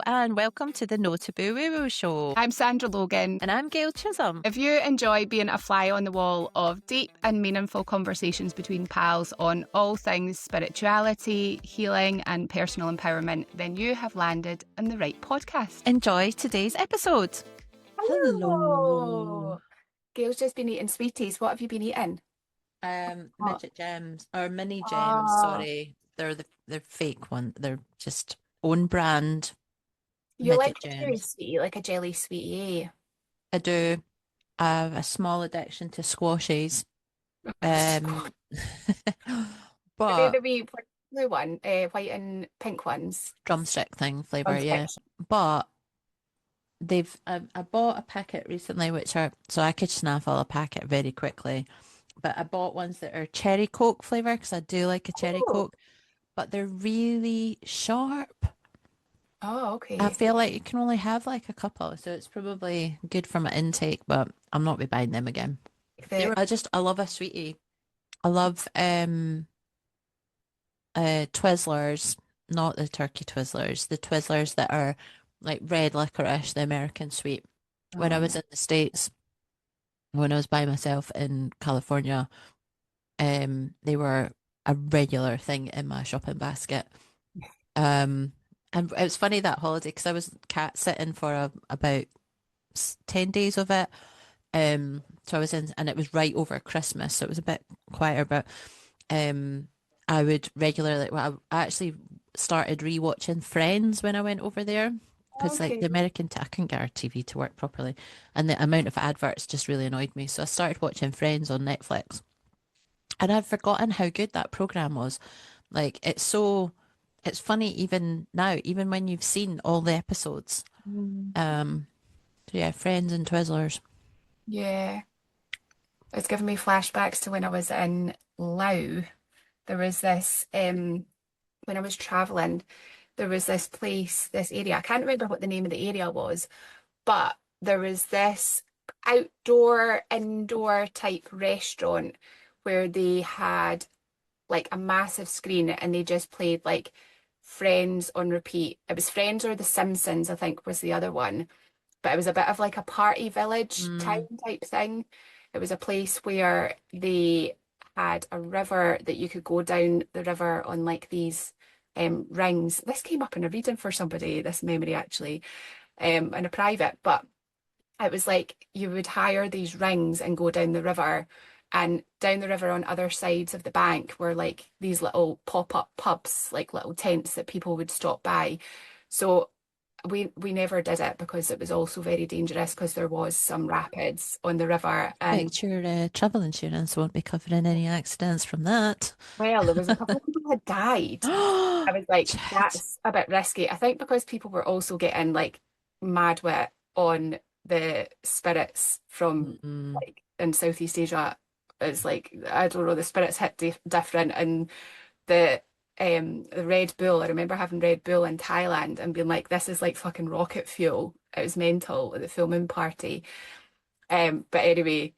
and welcome to the No Taboo Woo Show. I'm Sandra Logan. And I'm Gail Chisholm. If you enjoy being a fly on the wall of deep and meaningful conversations between pals on all things spirituality, healing and personal empowerment, then you have landed in the right podcast. Enjoy today's episode. Hello. Gail's just been eating sweeties. What have you been eating? Midget gems, or mini gems, sorry. They're fake one. They're just own brand. You like a cherry sweetie, like a jelly sweetie, eh? I do. I have a small addiction to squashes. But Are they the wee blue one, white and pink ones? Drumstick thing flavour, yeah. But I bought a packet recently, so I could snaffle a packet very quickly. But I bought ones that are cherry Coke flavour because I do like a cherry Coke, but they're really sharp. Oh, okay. I feel like you can only have like a couple, so it's probably good for my intake, but I'm not be buying them again. I love a sweetie. I love Twizzlers, not the turkey Twizzlers, the Twizzlers that are like red licorice, the American sweet. When I was in the States, when I was by myself in California, they were a regular thing in my shopping basket. And it was funny that holiday because I was cat sitting for about 10 days of it. So I was in, and it was right over Christmas, so it was a bit quieter, but I would regularly, I actually started rewatching Friends when I went over there. Because like the American, I couldn't get our TV to work properly, and the amount of adverts just really annoyed me. So I started watching Friends on Netflix, and I'd forgotten how good that program was. Like it's funny even now, even when you've seen all the episodes. So yeah, Friends and Twizzlers. Yeah, it's giving me flashbacks to when I was in Laos. There was this when I was traveling. There was this place, this area. I can't remember what the name of the area was, but there was this outdoor, indoor type restaurant where they had like a massive screen and they just played like Friends on repeat. It was Friends or The Simpsons, I think was the other one. But it was a bit of like a party village town type thing. It was a place where they had a river that you could go down the river on like these rings. This came up in a reading for somebody, this memory actually, in a private, but it was like you would hire these rings and go down the river, and down the river on other sides of the bank were like these little pop-up pubs, like little tents that people would stop by. So we never did it because it was also very dangerous because there was some rapids on the river. And your travel insurance won't be covering any accidents from that. well, there was a couple of people had died. I was like, that's a bit risky. I think because people were also getting like mad with on the spirits from like in Southeast Asia. It's like, I don't know, the spirits hit different, and the Red Bull, I remember having Red Bull in Thailand and being like, this is like fucking rocket fuel. It was mental at the full moon party. But anyway,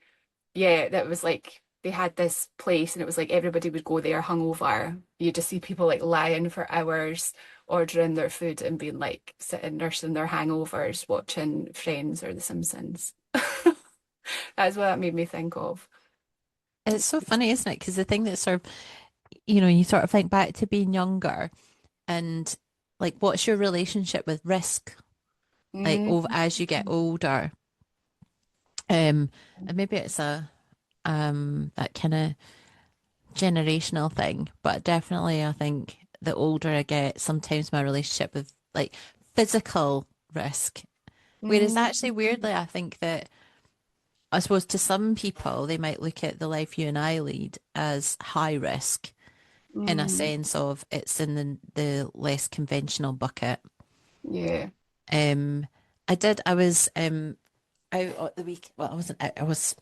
yeah, that was like they had this place and it was like everybody would go there hungover. You just see people like lying for hours, ordering their food and being like sitting nursing their hangovers, watching Friends or The Simpsons. That's what that made me think of. It's so funny, isn't it? Because the thing that sort of, you sort of think back to being younger and like, what's your relationship with risk? Like, as you get older. And maybe it's that kind of generational thing, but definitely I think the older I get, sometimes my relationship with like physical risk. Whereas actually, weirdly, I think that I suppose to some people, they might look at the life you and I lead as high risk in a sense of it's in the less conventional bucket. Yeah. I was out at the week, well, I wasn't out, I was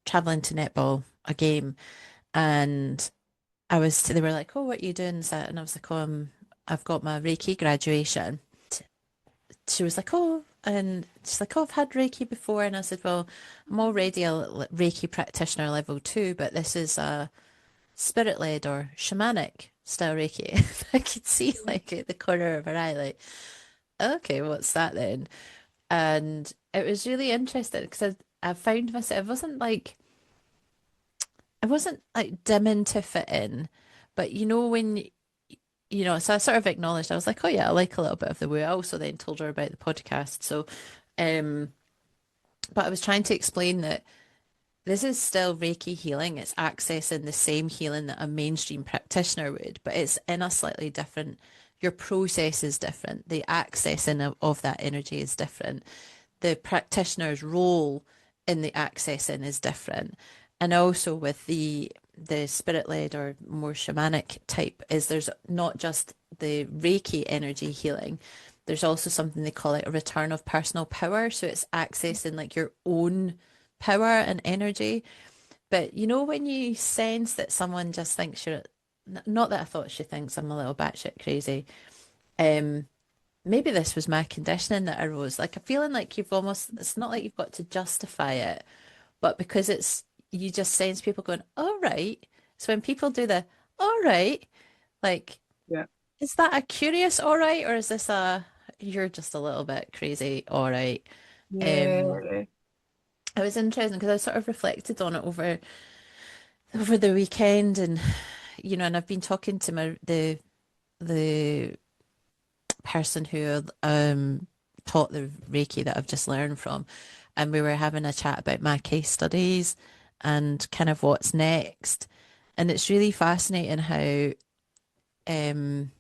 traveling to netball, a game, and they were like, oh, what are you doing? And I was like, oh, I've got my Reiki graduation. She was like, oh, and she's like, oh, I've had Reiki before. And I said, well, I'm already a Reiki practitioner level 2, but this is a spirit-led or shamanic style Reiki. I could see like at the corner of her eye, like, okay, what's that then? And it was really interesting because I found myself, I wasn't like dimming to fit in, but so I sort of acknowledged, I was like, oh yeah, I like a little bit of the woo. I also then told her about the podcast. Um, but I was trying to explain that this is still Reiki healing. It's accessing the same healing that a mainstream practitioner would, but it's in a slightly different, your process is different. The accessing of that energy is different. The practitioner's role in the accessing is different. And also with the spirit-led or more shamanic type is there's not just the Reiki energy healing. There's also something they call it a return of personal power. So it's accessing like your own power and energy. But when you sense that someone just thinks you're, not that I thought she thinks I'm a little batshit crazy. Um, Maybe this was my conditioning that arose. Like a feeling like it's not like you've got to justify it, but because you just sense people going, all right. So when people do the, all right, like, Yeah. is that a curious all right, or is this you're just a little bit crazy, all right? Um, Yeah. it was interesting because I sort of reflected on it over the weekend, and and I've been talking to the person who taught the Reiki that I've just learned from, and we were having a chat about my case studies and kind of what's next. And it's really fascinating how um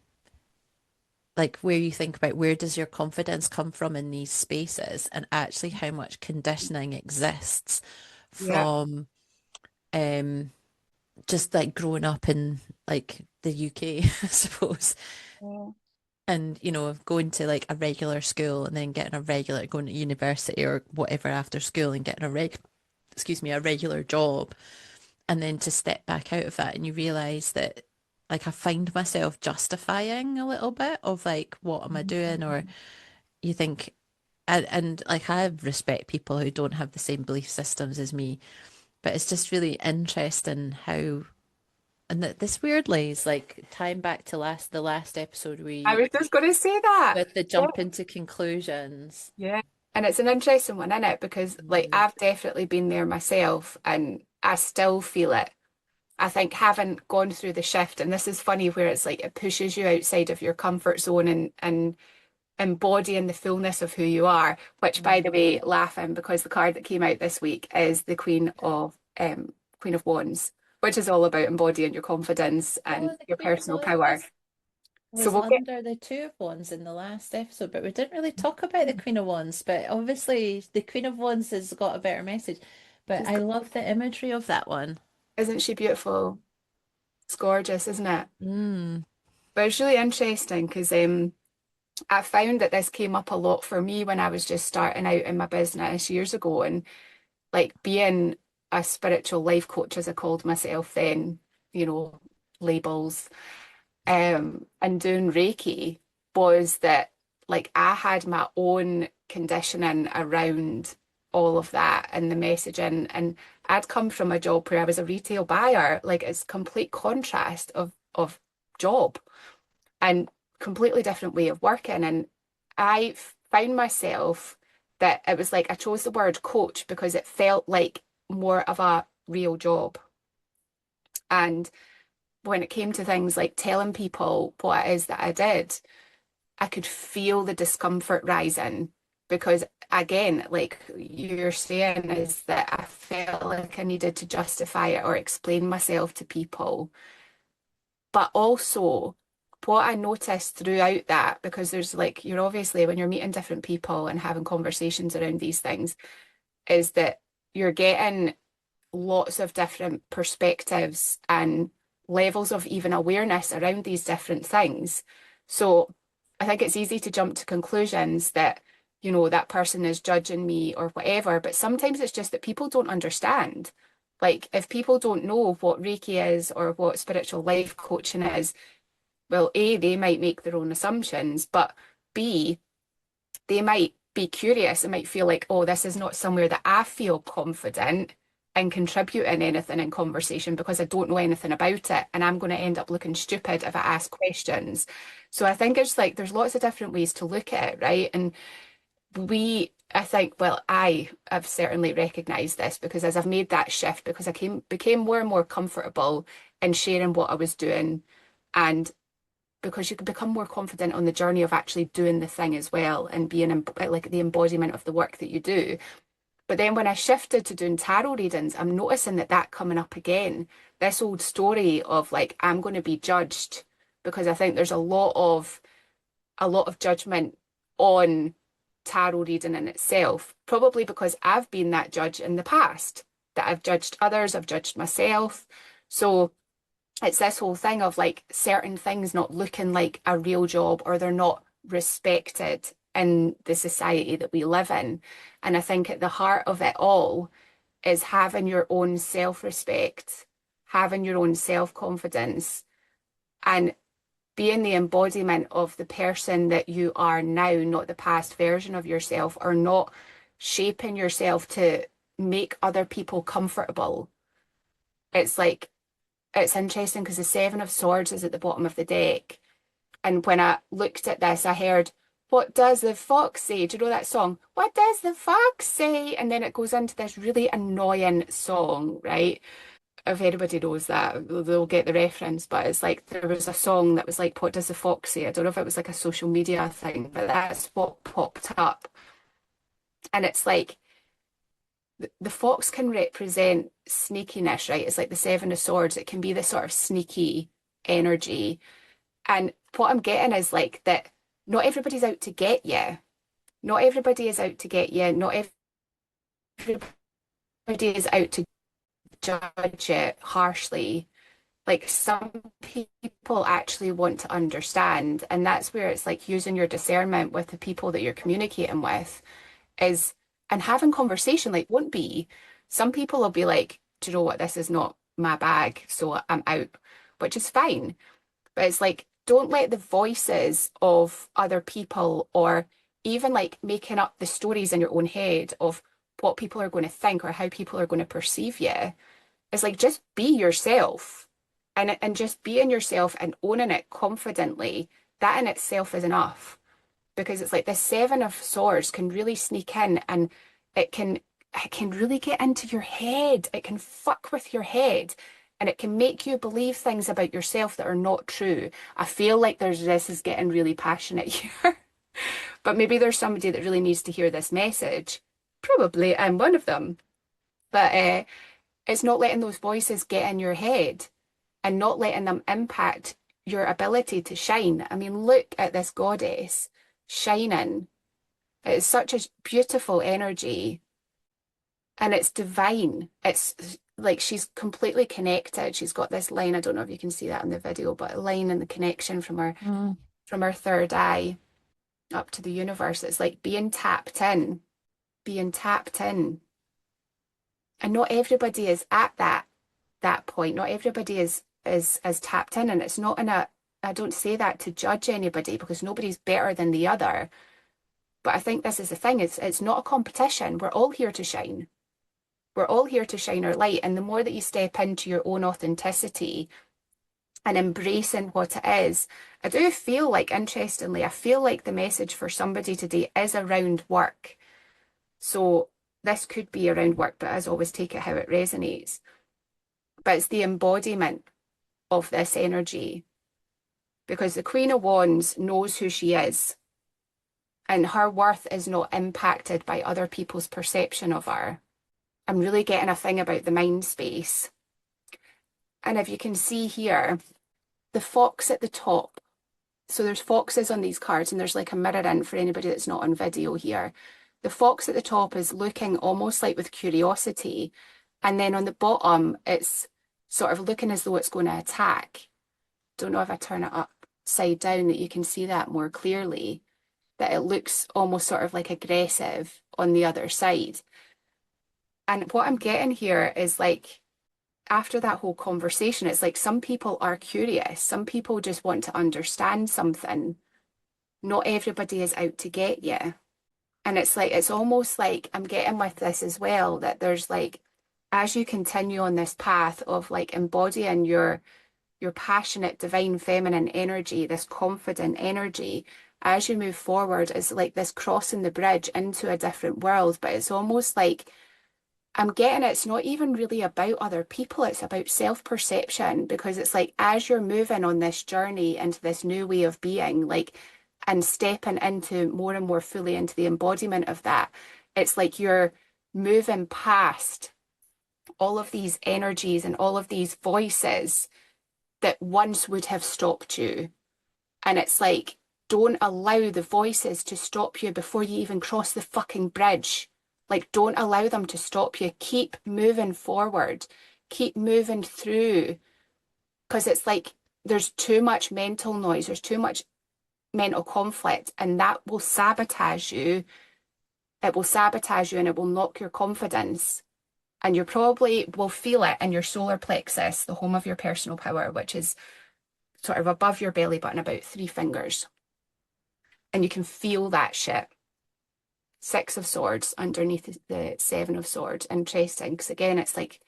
like where you think about where does your confidence come from in these spaces and actually how much conditioning exists Yeah. from um just like growing up in like the UK, I suppose. Yeah. And going to like a regular school and then going to university or whatever after school and getting a regular job, and then to step back out of that and you realize that like I find myself justifying a little bit of like what am I doing, or you think, and like I respect people who don't have the same belief systems as me, but it's just really interesting how, and that this weirdly is like tying back to the last episode I was just going to say that. with the Yeah. jump into conclusions. Yeah. And it's an interesting one, isn't it? Because like Mm. I've definitely been there myself and I still feel it. I think having gone through the shift, and this is funny where it's like it pushes you outside of your comfort zone and embodying the fullness of who you are, which by the Mm. way, laughing because the card that came out this week is the Queen of Wands, which is all about embodying your confidence and Oh, the your Queen of personal power. Wands So was we'll get under the Two of Wands in the last episode, but we didn't really talk about the Queen of Wands. But obviously, the Queen of Wands has got a better message. But she's I got, love the imagery of that one. isn't she beautiful? It's gorgeous, isn't it? Mm. But it's really interesting because I found that this came up a lot for me when I was just starting out in my business years ago, and like being a spiritual life coach, as I called myself then, you know, labels, and doing Reiki was that like I had my own conditioning around all of that and the messaging. And I'd come from a job where I was a retail buyer, like it's complete contrast of job and completely different way of working. And I found myself that it was like I chose the word coach because it felt like more of a real job. And when it came to things like telling people what it is that I did, I could feel the discomfort rising because, again, like you're saying, is that I felt like I needed to justify it or explain myself to people. But also, what I noticed throughout that, because there's like, you're obviously, when you're meeting different people and having conversations around these things, is that you're getting lots of different perspectives and levels of even awareness around these different things. So I think it's easy to jump to conclusions that, that person is judging me or whatever, but sometimes it's just that people don't understand. Like if people don't know what Reiki is or what spiritual life coaching is, well, A, they might make their own assumptions, but B, they might be curious and might feel like, oh, this is not somewhere that I feel confident and contributing anything in conversation because I don't know anything about it. And I'm going to end up looking stupid if I ask questions. So I think it's like there's lots of different ways to look at it, right? And I think, well, I have certainly recognized this because as I've made that shift, because became more and more comfortable in sharing what I was doing, and because you can become more confident on the journey of actually doing the thing as well and being like the embodiment of the work that you do. But then when I shifted to doing tarot readings, I'm noticing that coming up again, this old story of like, I'm going to be judged because I think there's a lot of judgment on tarot reading in itself, probably because I've been that judge in the past, that I've judged others, I've judged myself. So it's this whole thing of like certain things not looking like a real job or they're not respected in the society that we live in. And I think at the heart of it all is having your own self-respect, having your own self-confidence, and being the embodiment of the person that you are now, not the past version of yourself, or not shaping yourself to make other people comfortable. It's like, it's interesting because the Seven of Swords is at the bottom of the deck. And when I looked at this, I heard, "What does the fox say?" Do you know that song? What does the fox say? And then it goes into this really annoying song, right? If anybody knows that, they'll get the reference. But it's like there was a song that was like, "What does the fox say?" I don't know if it was like a social media thing, but that's what popped up. And it's like the fox can represent sneakiness, right? It's like the Seven of Swords. It can be this sort of sneaky energy. And what I'm getting is like that not everybody's out to get you. Not everybody is out to get you. Not everybody is out to judge you harshly. Like some people actually want to understand. And that's where it's like using your discernment with the people that you're communicating with is, and having conversation like won't be. Some people will be like, do you know what? This is not my bag. So I'm out, which is fine. But it's like, don't let the voices of other people or even like making up the stories in your own head of what people are going to think or how people are going to perceive you. It's like, just be yourself and just being yourself and owning it confidently. That in itself is enough because it's like the Seven of Swords can really sneak in and it can it can really get into your head. It can fuck with your head and it can make you believe things about yourself that are not true. I feel like this is getting really passionate here. But maybe there's somebody that really needs to hear this message. Probably I'm one of them. But it's not letting those voices get in your head and not letting them impact your ability to shine. I mean, look at this goddess shining. It's such a beautiful energy and it's divine. It's like she's completely connected. She's got this line, I don't know if you can see that in the video, but a line in the connection Mm. from her third eye up to the universe. It's like being tapped in, being tapped in. And not everybody is at that point. Not everybody is tapped in. And it's not in a I don't say that to judge anybody because nobody's better than the other. But I think this is the thing, it's not a competition. We're all here to shine. We're all here to shine our light. And the more that you step into your own authenticity and embracing what it is, I do feel like, interestingly, I feel like the message for somebody today is around work. So this could be around work, but as always, take it how it resonates. But it's the embodiment of this energy because the Queen of Wands knows who she is and her worth is not impacted by other people's perception of her. I'm really getting a thing about the mind space. And if you can see here, the fox at the top. So there's foxes on these cards and there's like a mirror in for anybody that's not on video here. The fox at the top is looking almost like with curiosity. And then on the bottom, it's sort of looking as though it's going to attack. Don't know if I turn it upside down that you can see that more clearly, that it looks almost sort of like aggressive on the other side. And what I'm getting here is like, after that whole conversation, it's like some people are curious. Some people just want to understand something. Not everybody is out to get you. And it's like, it's almost like I'm getting with this as well, that there's like as you continue on this path of like embodying your passionate divine feminine energy, this confident energy, as you move forward, it's like this crossing the bridge into a different world. But it's almost like I'm getting it's not even really about other people, it's about self-perception, because it's like as you're moving on this journey into this new way of being, like, and stepping into more and more fully into the embodiment of that, it's like you're moving past all of these energies and all of these voices that once would have stopped you. And it's like, don't allow the voices to stop you before you even cross the fucking bridge. Like, don't allow them to stop you. Keep moving forward. Keep moving through. Because it's like there's too much mental noise, there's too much mental conflict, and that will sabotage you. It will sabotage you and it will knock your confidence. And you probably will feel it in your solar plexus, the home of your personal power, which is sort of above your belly button, about 3 fingers. And you can feel that shit. Six of Swords underneath the Seven of Swords. Interesting, because again, it's like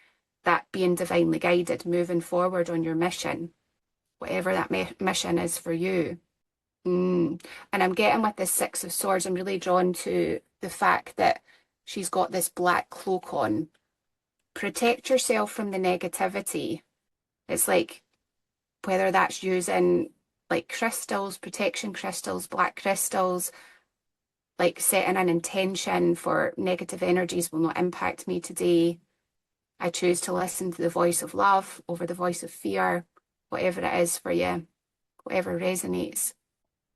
that being divinely guided, moving forward on your mission, whatever that mission is for you. And I'm getting with this Six of Swords, I'm really drawn to the fact that she's got this black cloak on. Protect yourself from the negativity. It's like whether that's using like crystals, protection crystals, black crystals, like setting an intention for negative energies will not impact me today. I choose to listen to the voice of love over the voice of fear, whatever it is for you, whatever resonates.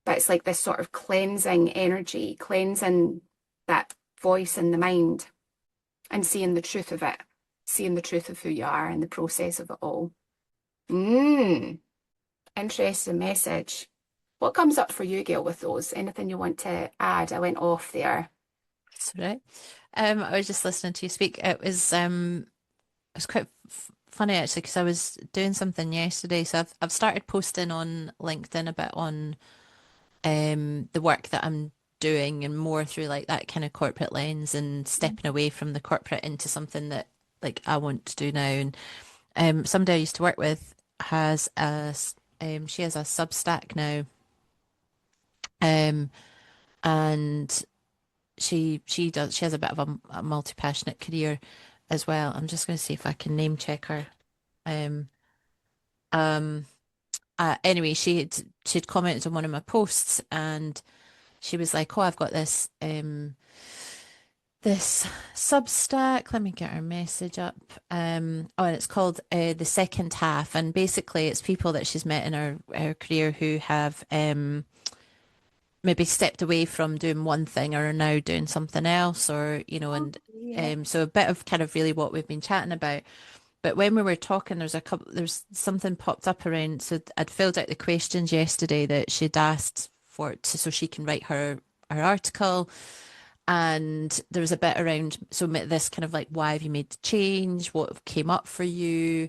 But it's like this sort of cleansing energy, cleansing that voice in the mind and seeing the truth of it, seeing the truth of who you are and the process of it all. Mmm, interesting message. What comes up for you, Gail, with those? Anything you want to add? I went off there. That's right. I was just listening to you speak. It was quite funny actually because I was doing something yesterday. So I've started posting on LinkedIn a bit on the work that I'm doing and more through like that kind of corporate lens and stepping away from the corporate into something that like I want to do now. And somebody I used to work with has she has a Substack now. Um, and she has a bit of a multi-passionate career as well. I'm just going to see if I can name check her. Um, um, anyway, she'd commented on one of my posts and she was like, "Oh, I've got this Substack. Let me get her message up. Oh, and it's called The Second Half, and basically it's people that she's met in her career who have maybe stepped away from doing one thing or are now doing something else, or Oh, and yeah. so a bit of kind of really what we've been chatting about. But when we were talking, there's something popped up around. So I'd filled out the questions yesterday that she'd asked for so she can write her article. And there was a bit around, so this kind of like, why have you made the change? What came up for you?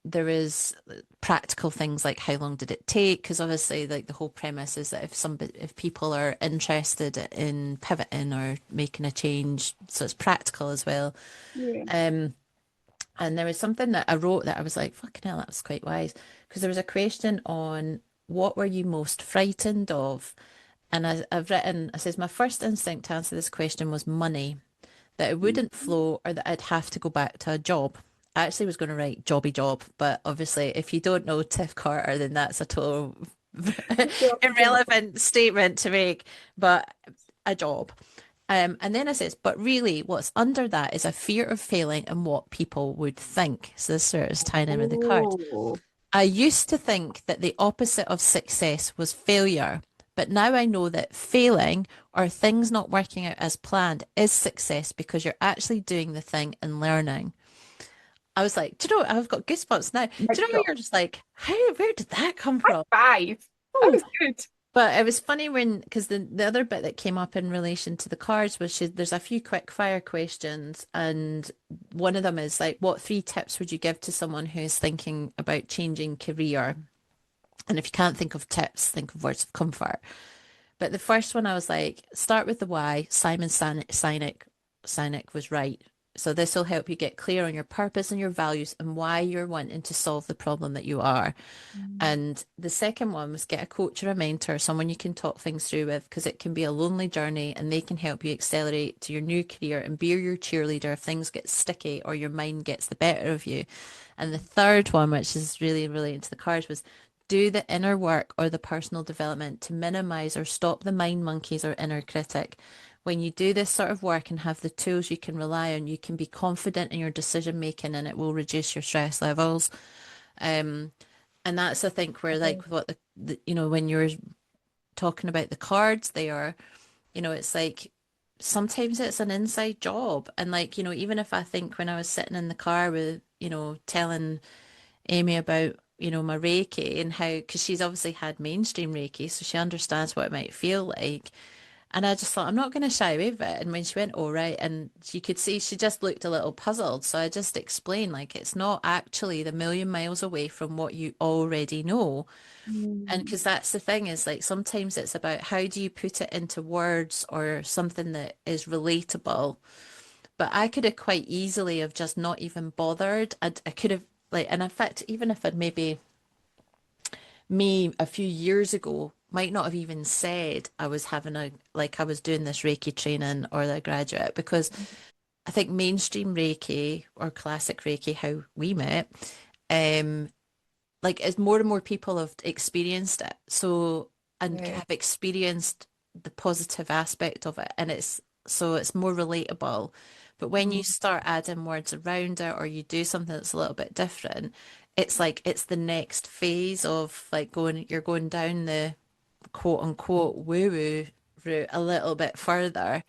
There is practical things like how long did it take? Because obviously, like the whole premise is that if people are interested in pivoting or making a change, so it's practical as well. Yeah. Um, and there was something that I wrote that I was like, fucking hell, that was quite wise. Because there was a question on what were you most frightened of? And I've written, I says, my first instinct to answer this question was money, that it wouldn't flow or that I'd have to go back to a job. I actually was going to write jobby job, but obviously, if you don't know Tiff Carter, then that's a total irrelevant statement to make, but a job. And then I says, but really, what's under that is a fear of failing and what people would think. So this sort of is tying in with the cards. Oh, I used to think that the opposite of success was failure, but now I know that failing or things not working out as planned is success because you're actually doing the thing and learning. I was like, do you know what? I've got goosebumps now. Do mic you know what drop. you're just like, where did that come High from? five. That Oh, was good. but it was funny because the other bit that came up in relation to the cards was there's a few quick fire questions, and one of them is like, what 3 tips would you give to someone who's thinking about changing career? And if you can't think of tips, think of words of comfort. But the first one, I was like, start with the why. Sinek was right. So this will help you get clear on your purpose and your values and why you're wanting to solve the problem that you are. Mm. And the second one was get a coach or a mentor, someone you can talk things through with, because it can be a lonely journey and they can help you accelerate to your new career and be your cheerleader if things get sticky or your mind gets the better of you. And the third one, which is really related to the cards, was do the inner work or the personal development to minimize or stop the mind monkeys or inner critic. When you do this sort of work and have the tools you can rely on, you can be confident in your decision making and it will reduce your stress levels. Um, and that's, I think, where like what when you're talking about the cards, they are, it's like sometimes it's an inside job. And like, even if I think when I was sitting in the car with, telling Amy about, my Reiki and how, because she's obviously had mainstream Reiki, so she understands what it might feel like. And I just thought, I'm not going to shy away with it. And when she went, oh, right. And you could see she just looked a little puzzled. So I just explained, like, it's not actually the million miles away from what you already know. And Mm. because that's the thing is like sometimes it's about how do you put it into words or something that is relatable. But I could have quite easily have just not even bothered. I could have like, and in fact, even if I'd maybe me a few years ago might not have even said I was having I was doing this Reiki training or the graduate because I think mainstream Reiki or classic Reiki, how we met, um, like as more and more people have experienced it. So, and Yeah. have experienced the positive aspect of it. And it's more relatable. But when you Mm. start adding words around it or you do something that's a little bit different, it's like it's the next phase of like you're going down the quote unquote woo-woo route a little bit further.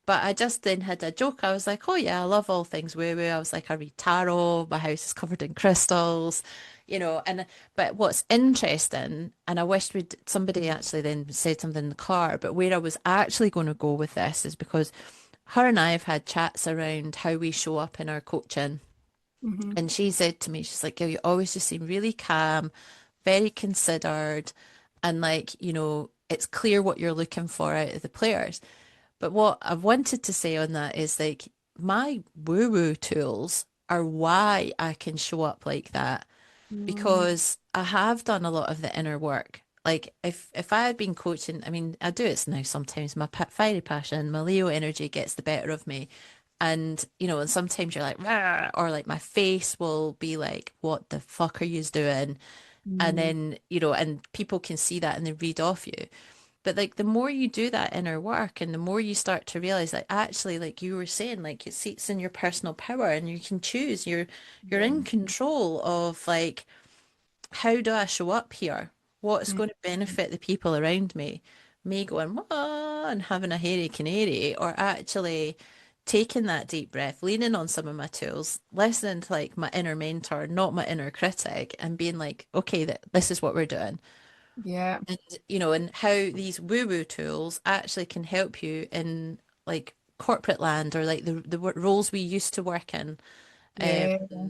But I just then had a joke. I was like, oh yeah, I love all things woo-woo. I was like, I read tarot. My house is covered in crystals, and but what's interesting, and I wished somebody actually then said something in the car, but where I was actually going to go with this is because her and I have had chats around how we show up in our coaching. Hmm. And she said to me, she's like, Gail, you always just seem really calm, very considered, and like, it's clear what you're looking for out of the players. But what I've wanted to say on that is like my woo-woo tools are why I can show up like that Mm. because I have done a lot of the inner work. Like if I had been coaching, I mean, I do it now sometimes. My fiery passion, my Leo energy gets the better of me. And, and sometimes you're like, "Rah," or like my face will be like, what the fuck are you doing? And Mm. then, and people can see that and they read off you. But like the more you do that inner work and the more you start to realize like actually like you were saying like it sits in your personal power and you can choose you're Yeah. in control of like how do I show up here? What's Mm. going to benefit the people around me? Me going wah and having a hairy canary or actually taking that deep breath, leaning on some of my tools, listening to like my inner mentor, not my inner critic and being like, okay, this is what we're doing Yeah. and and how these woo-woo tools actually can help you in like corporate land or like the roles we used to work in. Um, Yeah.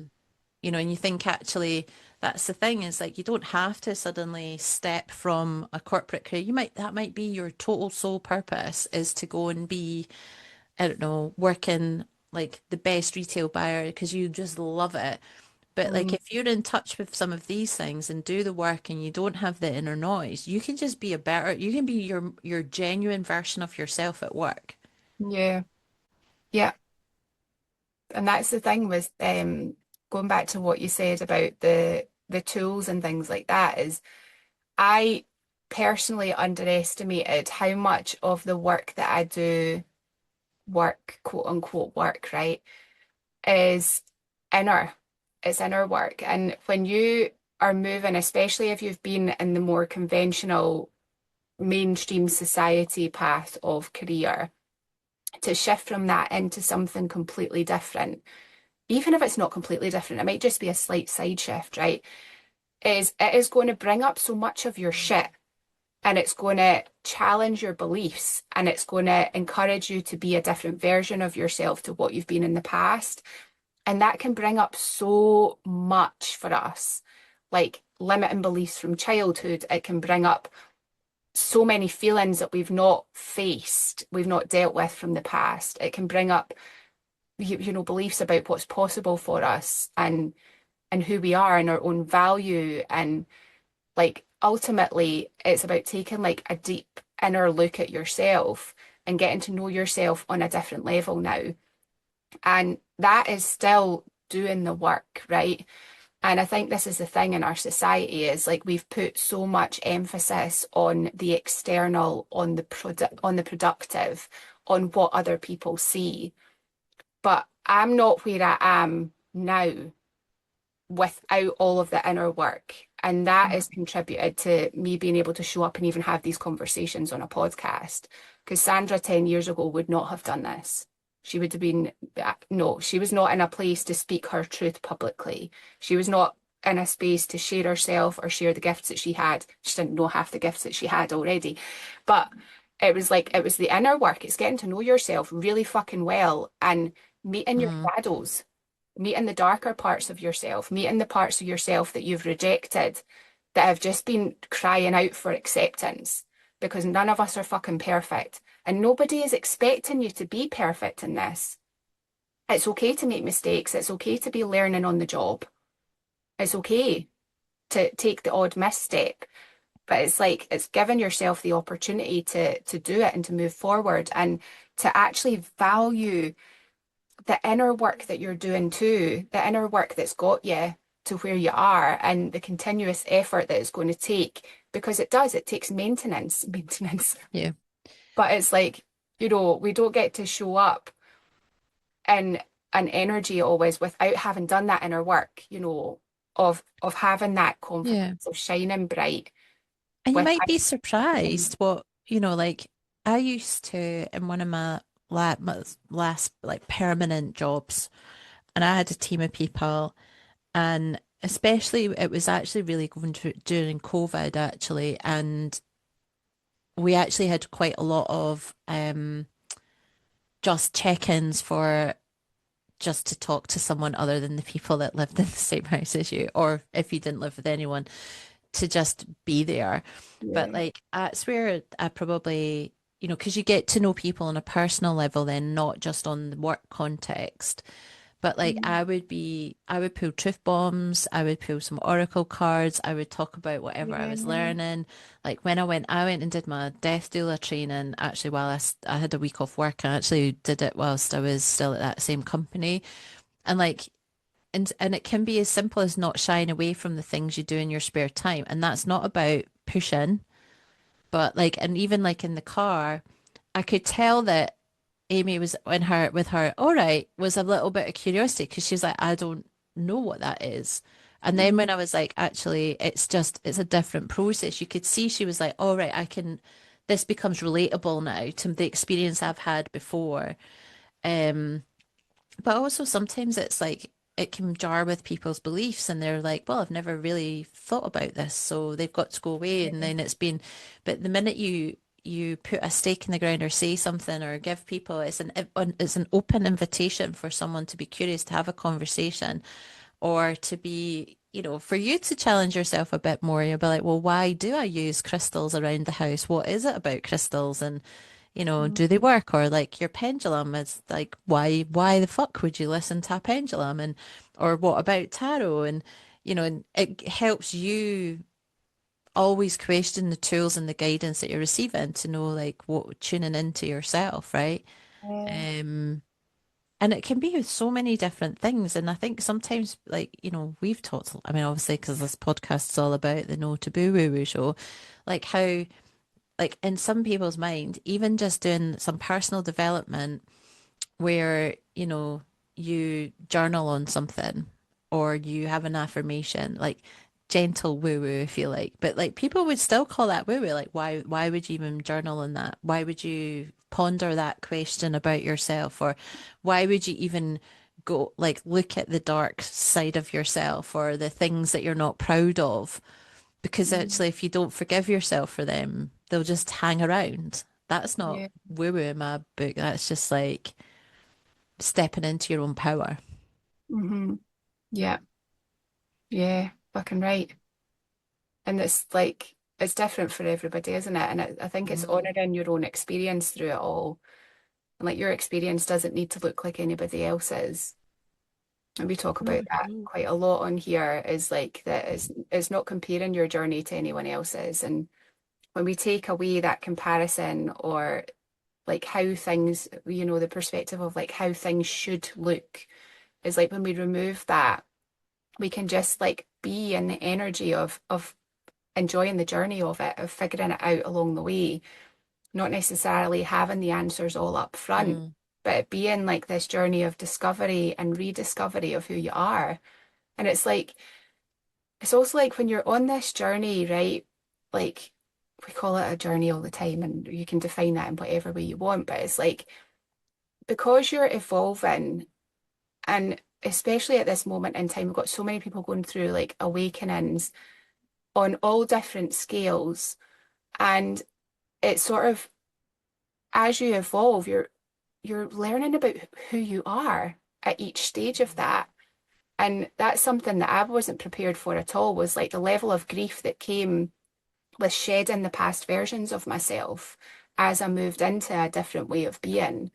and you think actually that's the thing is like you don't have to suddenly step from a corporate career. That might be your total sole purpose is to go and be, I don't know, working like the best retail buyer because you just love it. But like Mm. if you're in touch with some of these things and do the work and you don't have the inner noise, you can just be you can be your genuine version of yourself at work. Yeah. Yeah. And that's the thing with going back to what you said about the tools and things like that is I personally underestimated how much of the work that I do, work, quote unquote work, right, is inner. It's inner work. And when you are moving, especially if you've been in the more conventional mainstream society path of career, to shift from that into something completely different, even if it's not completely different, it might just be a slight side shift, right? It is going to bring up so much of your shit and it's going to challenge your beliefs and it's going to encourage you to be a different version of yourself to what you've been in the past. And that can bring up so much for us, like limiting beliefs from childhood. It can bring up so many feelings that we've not faced, we've not dealt with from the past. It can bring up beliefs about what's possible for us and who we are and our own value. And like ultimately it's about taking like a deep inner look at yourself and getting to know yourself on a different level now. And that is still doing the work, right? And I think this is the thing in our society is like we've put so much emphasis on the external, on the productive, on what other people see. But I'm not where I am now without all of the inner work. And that has contributed to me being able to show up and even have these conversations on a podcast. Because Sandra 10 years ago would not have done this. She would have been, no, she was not in a place to speak her truth publicly. She was not in a space to share herself or share the gifts that she had. She didn't know half the gifts that she had already. But it was like, it was the inner work. It's getting to know yourself really fucking well and meeting your Mm. shadows, meeting the darker parts of yourself, meeting the parts of yourself that you've rejected, that have just been crying out for acceptance, because none of us are fucking perfect. And nobody is expecting you to be perfect in this. It's okay to make mistakes. It's okay to be learning on the job. It's okay to take the odd misstep. But it's like it's giving yourself the opportunity to do it and to move forward and to actually value the inner work that you're doing too, the inner work that's got you to where you are and the continuous effort that it's going to take, because it takes maintenance. Yeah. But it's like, we don't get to show up in an energy always without having done that inner work, of having that Yeah. confidence, of shining bright And you without might be having, surprised what, like I used to in one of my last like permanent jobs, and I had a team of people, and especially it was actually really going through during COVID actually, and we actually had quite a lot of just check-ins for just to talk to someone other than the people that lived in the same house as you, or if you didn't live with anyone, to just be there. But yeah. like that's where I probably, because you get to know people on a personal level then, not just on the work context. But like Mm, I would pull truth bombs, I would pull some oracle cards, I would talk about whatever I yeah, was learning. Like when I went and did my death doula training, actually while I had a week off work, I actually did it whilst I was still at that same company. And like and it can be as simple as not shying away from the things you do in your spare time. And that's not about pushing, but like, and even like in the car, I could tell that Amy was in her with her, all right, was a little bit of curiosity because she's like, I don't know what that is. And then mhm, when I was like, actually, it's a different process. You could see she was like, all right, this becomes relatable now to the experience I've had before. Um, but also sometimes it's like it can jar with people's beliefs and they're like, well, I've never really thought about this. So they've got to go away and yeah, then but the minute you put a stake in the ground or say something or give people, it's an open invitation for someone to be curious, to have a conversation or to be, for you to challenge yourself a bit more. You'll be like, well, why do I use crystals around the house? What is it about crystals? And mm, do they work? Or like your pendulum is like, why the fuck would you listen to a pendulum? And, or what about tarot? And it helps you always question the tools and the guidance that you're receiving to know like what tuning into yourself, right? yeah, Um, and it can be with so many different things. And I think sometimes, like, we've talked, I mean, obviously, because this podcast is all about the No Taboo Woo Woo show, like how like in some people's mind, even just doing some personal development where, you journal on something or you have an affirmation, like gentle woo woo, if you like. But like people would still call that woo woo. Like why would you even journal on that? Why would you ponder that question about yourself? Or why would you even go like look at the dark side of yourself or the things that you're not proud of? Because mm, actually, if you don't forgive yourself for them, they'll just hang around. That's not yeah, woo-woo in my book. That's just like stepping into your own power. hmm, yeah, yeah, fucking right. And it's like, it's different for everybody, isn't it? And I think it's Mm. honoring your own experience through it all And like your experience doesn't need to look like anybody else's. And we talk about that Mhm. quite a lot on here, is like that is not comparing your journey to anyone else's. And when we take away that comparison, or like how things, the perspective of like how things should look, is like when we remove that, we can just like be in the energy of enjoying the journey of it, of figuring it out along the way, not necessarily having the answers all up front, Mm. but it being like this journey of discovery and rediscovery of who you are. And it's like, it's also like when you're on this journey, right? Like we call it a journey all the time, and you can define that in whatever way you want, but it's like because you're evolving, and especially at this moment in time, we've got so many people going through like awakenings on all different scales. And it's sort of as you evolve, you're learning about who you are at each stage of that. And that's something that I wasn't prepared for at all, was like the level of grief that came with shedding the past versions of myself as I moved into a different way of being.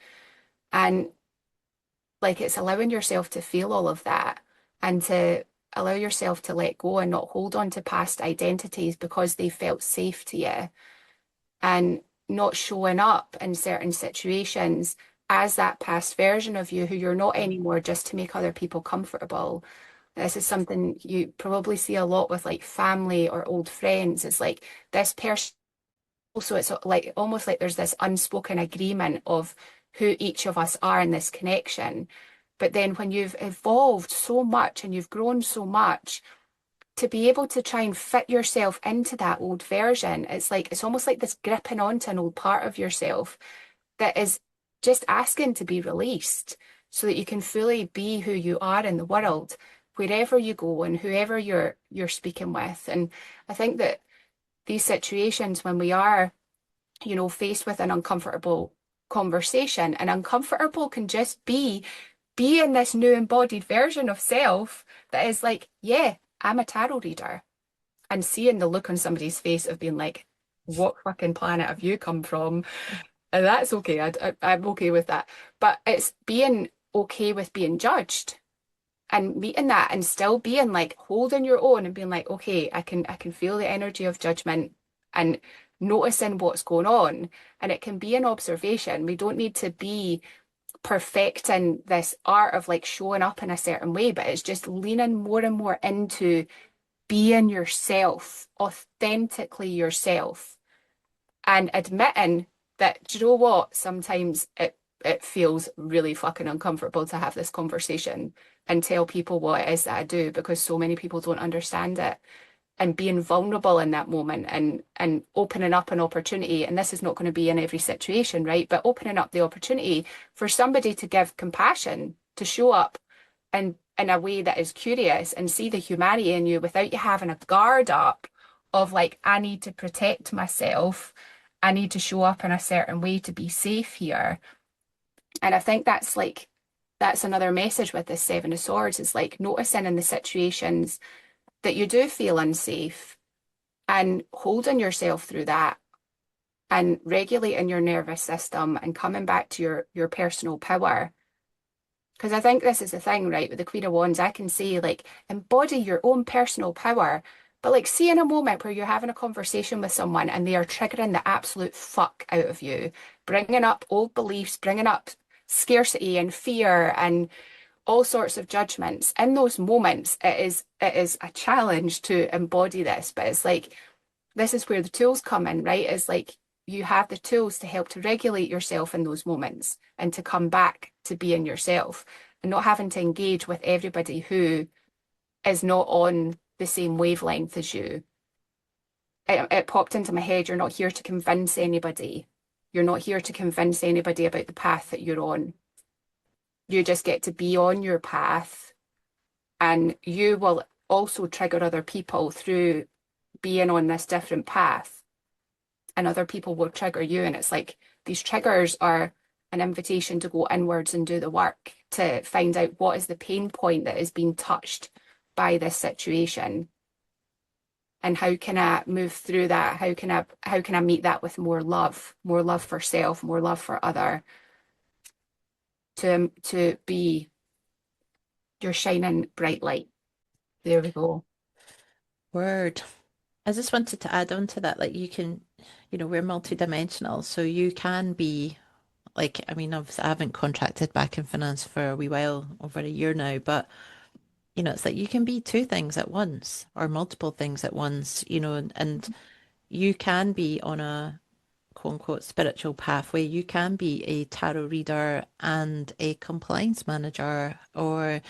And like it's allowing yourself to feel all of that, and to allow yourself to let go and not hold on to past identities because they felt safe to you, and not showing up in certain situations as that past version of you who you're not Mm. anymore just to make other people comfortable. This is something you probably see a lot with like family or old friends. It's like this person, also it's like almost like there's this unspoken agreement of who each of us are in this connection. But then when you've evolved so much and you've grown so much, to be able to try and fit yourself into that old version, it's like it's almost like this gripping onto an old part of yourself that is just asking to be released so that you can fully be who you are in the world, wherever you go and whoever you're speaking with. And I think that these situations when we are, faced with an uncomfortable conversation, and uncomfortable can just be in this new embodied version of self that is like, yeah, I'm a tarot reader. And seeing the look on somebody's face of being like, what fucking planet have you come from? And that's okay. I'm okay with that. But it's being okay with being judged and meeting that, and still being like holding your own and being like, okay, I can feel the energy of judgment, and noticing what's going on. And it can be an observation. We don't need to be perfecting this art of like showing up in a certain way, but it's just leaning more and more into being yourself, authentically yourself, and admitting that, do you know what? Sometimes it feels really fucking uncomfortable to have this conversation and tell people what it is that I do, because so many people don't understand it. And being vulnerable in that moment, and opening up an opportunity, and this is not going to be in every situation, right? But opening up the opportunity for somebody to give compassion, to show up and in a way that is curious and see the humanity in you without you having a guard up of like, I need to protect myself. I need to show up in a certain way to be safe here. And I think that's like, that's another message with this Seven of Swords, is like noticing in the situations that you do feel unsafe, and holding yourself through that, and regulating your nervous system and coming back to your personal power. Because I think this is the thing, right? With the Queen of Wands, I can say, like, embody your own personal power. But, like, see in a moment where you're having a conversation with someone and they are triggering the absolute fuck out of you, bringing up old beliefs, bringing up scarcity and fear and all sorts of judgments. In those moments, it is a challenge to embody this. But it's like, this is where the tools come in, right? It's like you have the tools to help to regulate yourself in those moments and to come back to being yourself, and not having to engage with everybody who is not on the same wavelength as you. It popped into my head, you're not here to convince anybody. You're not here to convince anybody about the path that you're on. You just get to be on your path, and you will also trigger other people through being on this different path, and other people will trigger you. And it's like these triggers are an invitation to go inwards and do the work to find out what is the pain point that is being touched by this situation, and how can I move through that? How can I meet that with more love for self, more love for other? to be your shining bright light. There we go. Word. I just wanted to add on to that, like you can, we're multidimensional, so you can be like, I mean, obviously I haven't contracted back in finance for a wee while, over a year now, but it's like you can be two things at once or multiple things at once, and you can be on a quote unquote spiritual pathway. You can be a tarot reader and a compliance manager, or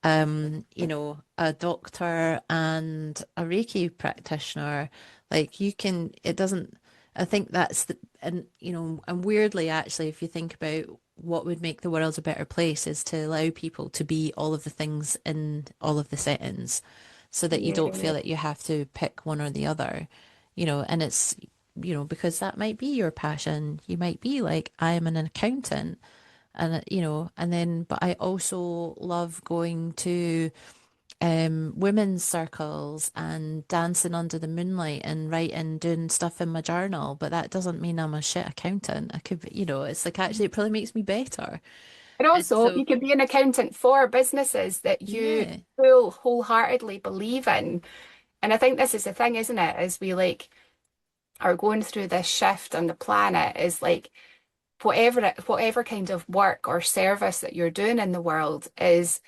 a doctor and a Reiki practitioner. Like you can, it doesn't, I think that's and weirdly, actually, if you think about what would make the world a better place is to allow people to be all of the things in all of the settings so that you don't Yeah. feel that you have to pick one or the other, and it's, because that might be your passion. You might be like, I am an accountant and and then but I also love going to women's circles and dancing under the moonlight and writing, doing stuff in my journal, but that doesn't mean I'm a shit accountant. I could be, it's like actually it probably makes me better. And And also, so you can be an accountant for businesses that you yeah, wholeheartedly believe in. And I think this is the thing, isn't it? As we like are going through this shift on the planet, is like whatever kind of work or service that you're doing in the world is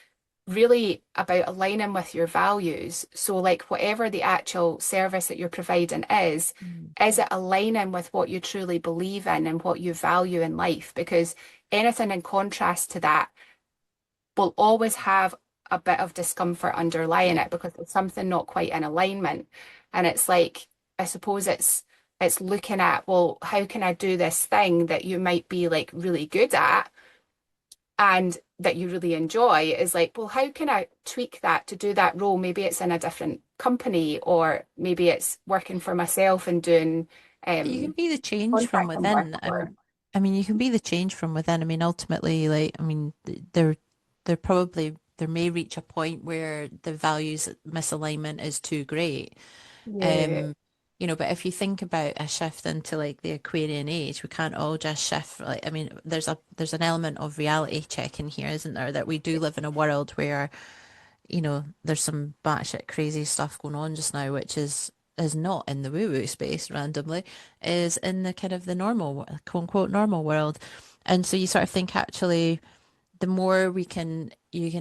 really about aligning with your values. So, like, whatever the actual service that you're providing mm, is it aligning with what you truly believe in and what you value in life? Because anything in contrast to that will always have a bit of discomfort underlying yeah. it because it's something not quite in alignment. And it's like, I suppose it's looking at, well, how can I do this thing that you might be like really good at and that you really enjoy is like, well, how can I tweak that to do that role? Maybe it's in a different company, or maybe it's working for myself and doing But you can um be the change from contracting work within, or and I mean, you can be the change from within. I mean, ultimately, like, I mean, they're probably there may reach a point where the values misalignment is too great. yeah, Um, but if you think about a shift into like the Aquarian age, we can't all just shift. Like, I mean, there's an element of reality check in here, isn't there? That we do live in a world where, there's some batshit crazy stuff going on just now, which is not in the woo-woo space randomly, is in the kind of the normal, quote unquote, normal world. And so you sort of think actually the more you can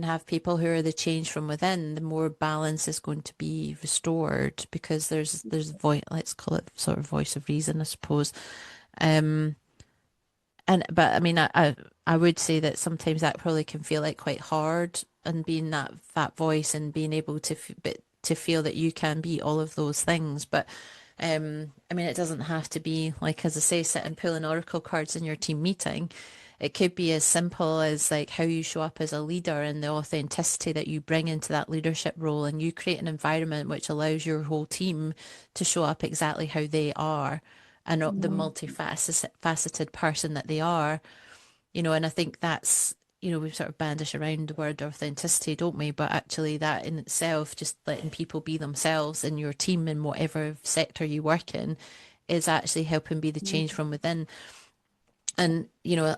have people who are the change from within, the more balance is going to be restored because there's voice, let's call it sort of voice of reason, I suppose. Um, but I mean, I would say that sometimes that probably can feel like quite hard, and being that voice and being able but to feel that you can be all of those things. But I mean, it doesn't have to be like, as I say, sit and pulling oracle cards in your team meeting. It could be as simple as like how you show up as a leader and the authenticity that you bring into that leadership role, and you create an environment which allows your whole team to show up exactly how they are and not the mm, multifaceted person that they are, and I think that's, we sort of bandish around the word authenticity, don't we? But actually that in itself, just letting people be themselves in your team in whatever sector you work in, is actually helping be the change mm, from within. And,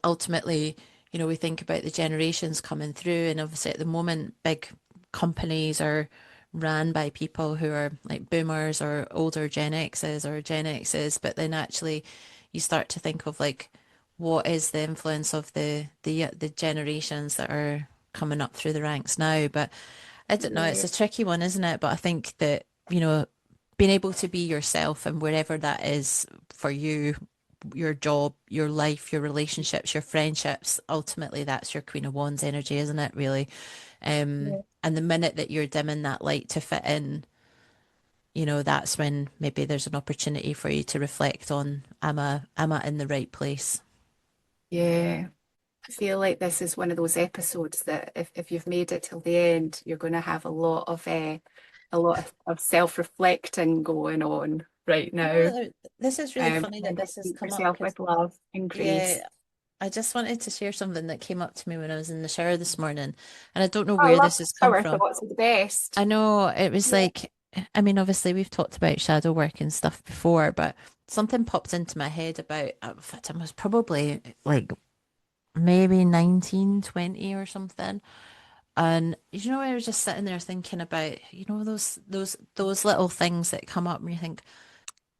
ultimately, we think about the generations coming through, and obviously at the moment, big companies are ran by people who are like boomers or older Gen X's or Gen X's, but then actually you start to think of like what is the influence of the generations that are coming up through the ranks now. But I don't know, it's yeah, a tricky one, isn't it? But I think that, being able to be yourself and wherever that is for you, your job, your life, your relationships, your friendships, ultimately that's your Queen of Wands energy, isn't it, really? yeah, And the minute that you're dimming that light to fit in, that's when maybe there's an opportunity for you to reflect on, am I in the right place? yeah. I feel like this is one of those episodes that if you've made it till the end, you're going to have a lot of self-reflecting going on right now. This is really funny that Remember to this has treat come up yourself because, with love and grace. yeah, I just wanted to share something that came up to me when I was in the shower this morning, and I don't know I where love this has come our from. thoughts are the best. I know it was Yeah. like, I mean, obviously we've talked about shadow work and stuff before, but something popped into my head about, in fact, I was probably like maybe 19, 20 or something. And you know, I was just sitting there thinking about, those little things that come up and you think,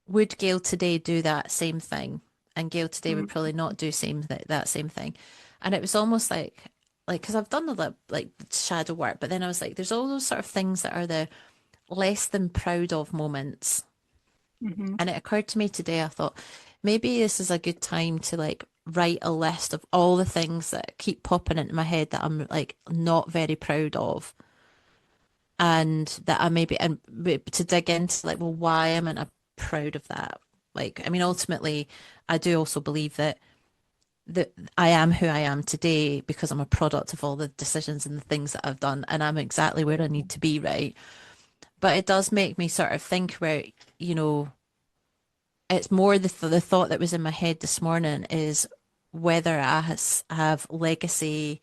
would Gail today do that same thing? And Gail today would Mm-hmm. probably not do that same thing. And it was almost like, because I've done like shadow work, but then I was like, there's all those sort of things that are the less than proud of moments. Mm-hmm. And it occurred to me today, I thought maybe this is a good time to like write a list of all the things that keep popping into my head that I'm like not very proud of. And that I maybe, and to dig into like, well, why am I not proud of that? Like, I mean, ultimately, I do also believe that I am who I am today because I'm a product of all the decisions and the things that I've done, and I'm exactly where I need to be, right? But it does make me sort of think about, you know, it's more the thought that was in my head this morning is whether have legacy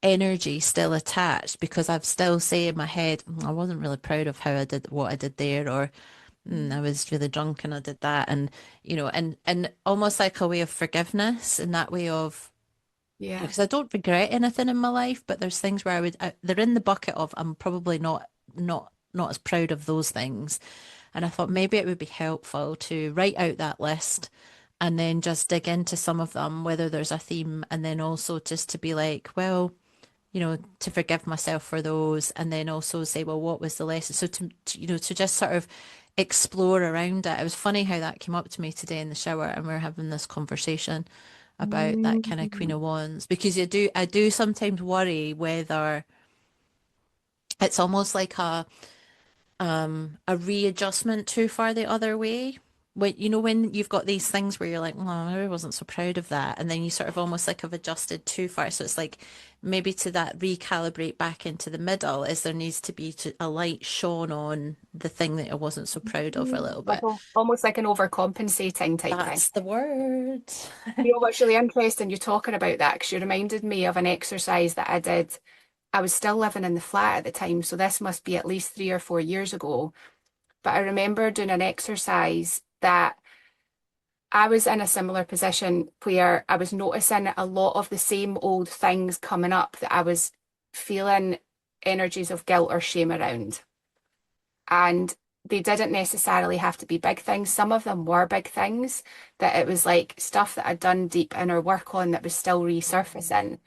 energy still attached because I've still say in my head, I wasn't really proud of how I did what I did there, or I was really drunk and I did that," and and almost like a way of forgiveness in that way of, Yeah. because I don't regret anything in my life, but there's things where they're in the bucket of I'm probably not as proud of those things. And I thought maybe it would be helpful to write out that list and then just dig into some of them, whether there's a theme, and then also just to be like, well, to forgive myself for those, and then also say, well, what was the lesson? So to just sort of explore around it. It was funny how that came up to me today in the shower, and we are having this conversation about that kind of Queen Mm. of Wands, because I do sometimes worry whether it's almost like a readjustment too far the other way. When you've got these things where you're like, well, I wasn't so proud of that, and then you sort of almost like have adjusted too far. So it's like maybe to that recalibrate back into the middle, is there needs to be a light shone on the thing that I wasn't so proud of a little Like bit. almost like an overcompensating type thing. That's the word. You know what's really interesting? You're talking about that because you reminded me of an exercise that I did. I was still living in the flat at the time, so this must be at least 3 or 4 years ago. But I remember doing an exercise that I was in a similar position where I was noticing a lot of the same old things coming up that I was feeling energies of guilt or shame around. And they didn't necessarily have to be big things. Some of them were big things, that it was like stuff that I'd done deep inner work on that was still resurfacing.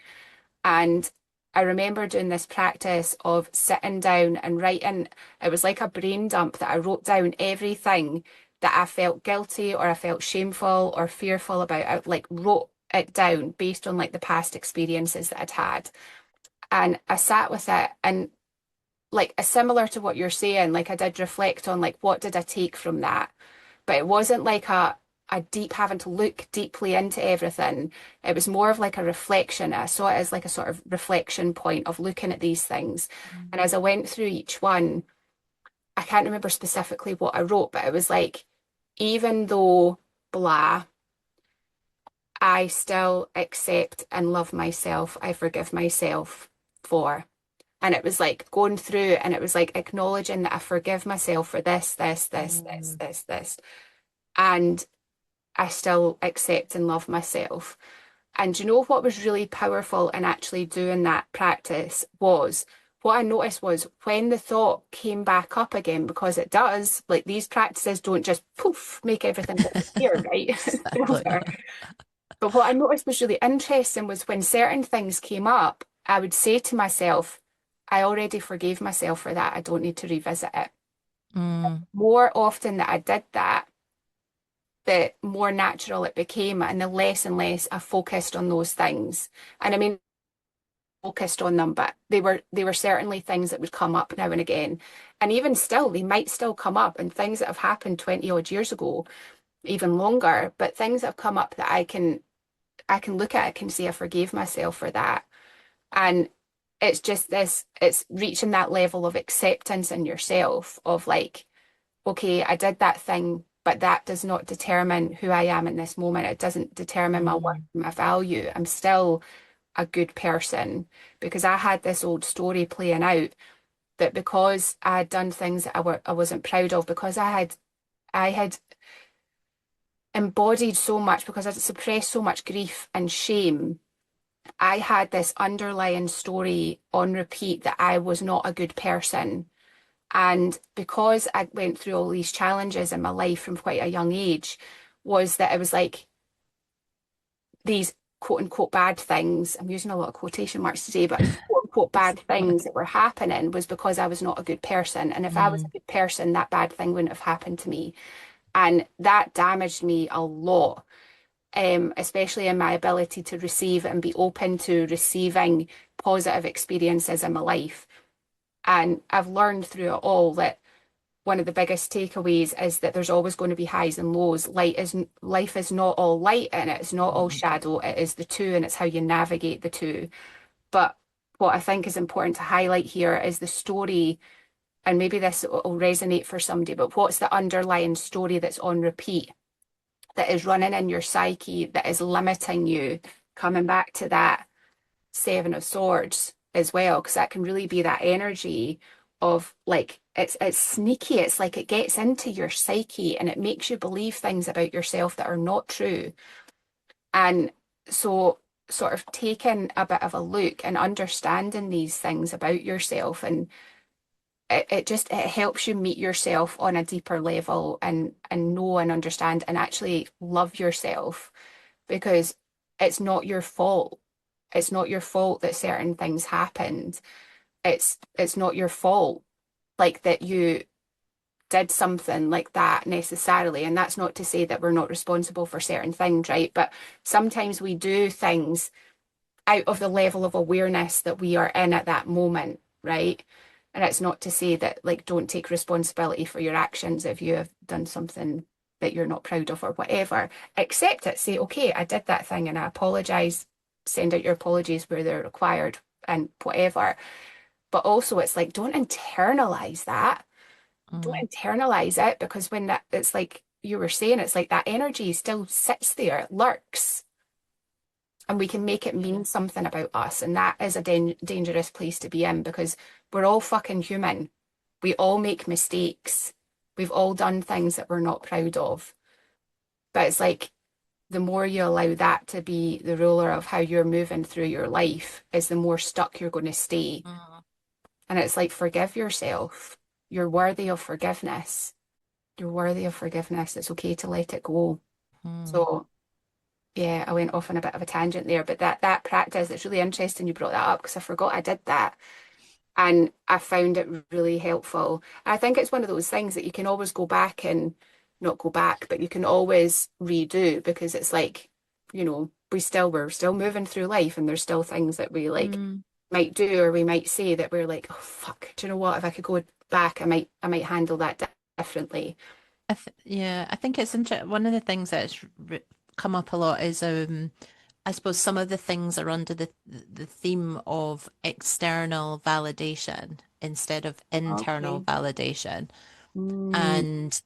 And I remember doing this practice of sitting down and writing. It was like a brain dump that I wrote down everything that I felt guilty or I felt shameful or fearful about. I like wrote it down based on like the past experiences that I'd had. And I sat with it and like similar to what you're saying, like I did reflect on like what did I take from that. But it wasn't like a deep having to look deeply into everything. It was more of like a reflection. I saw it as like a sort of reflection point of looking at these things. And as I went through each one, I can't remember specifically what I wrote, but it was like, even though blah, I still accept and love myself. I forgive myself for. And it was like going through and it was like acknowledging that I forgive myself for Mm. this. And I still accept and love myself. And you know what was really powerful in actually doing that practice was what I noticed was when the thought came back up again, because it does, like these practices don't just poof, make everything disappear, right? It's Exactly. filter. But what I noticed was really interesting was when certain things came up, I would say to myself, I already forgave myself for that. I don't need to revisit it. Mm. More often that I did that, the more natural it became and the less and less I focused on those things. And I mean, focused on them, but they were certainly things that would come up now and again. And even still, they might still come up and things that have happened 20 odd years ago, even longer, but things that have come up that I can look at, I can say I forgave myself for that. And it's just this, it's reaching that level of acceptance in yourself of like, okay, I did that thing, but that does not determine who I am in this moment. It doesn't determine my worth, Mm. my value. I'm still a good person because I had this old story playing out that because I had done things that I wasn't proud of, because I had embodied so much because I suppressed so much grief and shame. I had this underlying story on repeat that I was not a good person. And because I went through all these challenges in my life from quite a young age, was that it was like these quote unquote bad things. I'm using a lot of quotation marks today, but quote unquote bad things that were happening was because I was not a good person. And if I was a Mm, good person, that bad thing wouldn't have happened to me. And that damaged me a lot, especially in my ability to receive and be open to receiving positive experiences in my life. And I've learned through it all that one of the biggest takeaways is that there's always going to be highs and lows. Life is not all light and it's not all mm, shadow. It is the two, and it's how you navigate the two. But what I think is important to highlight here is the story, and maybe this will resonate for somebody, but what's the underlying story that's on repeat, that is running in your psyche, that is limiting you? Coming back to that Seven of Swords as well, because that can really be that energy of like it's sneaky. It's like it gets into your psyche and it makes you believe things about yourself that are not true. And so sort of taking a bit of a look and understanding these things about yourself, and it helps you meet yourself on a deeper level and know and understand and actually love yourself, because it's not your fault. It's not your fault that certain things happened. It's not your fault like that you did something like that necessarily. And that's not to say that we're not responsible for certain things, right? But sometimes we do things out of the level of awareness that we are in at that moment, right? And it's not to say that, like, don't take responsibility for your actions if you have done something that you're not proud of or whatever. Accept it, say, okay, I did that thing and I apologize, send out your apologies where they're required and whatever. But also, it's like, don't internalize that. mm, Don't internalize it, because when that, it's like you were saying, it's like that energy still sits there, it lurks, and we can make it yeah. mean something about us. And that is a dangerous place to be in, because we're all fucking human. We all make mistakes. We've all done things that we're not proud of. But it's like the more you allow that to be the ruler of how you're moving through your life, is the more stuck you're going to stay. Mm, And it's like, forgive yourself. You're worthy of forgiveness. You're worthy of forgiveness. It's okay to let it go. mm. So yeah, I went off on a bit of a tangent there, but that practice, it's really interesting you brought that up, because I forgot I did that. And I found it really helpful. I think it's one of those things that you can always go back and not go back, but you can always redo, because it's like, we're still moving through life, and there's still things that we like Mm. might do or we might say that we're like, oh fuck, do you know what? If I could go back, I might handle that differently. Yeah, I think it's interesting. One of the things that's come up a lot is, I suppose some of the things are under the theme of external validation instead of internal Okay. validation. Mm, And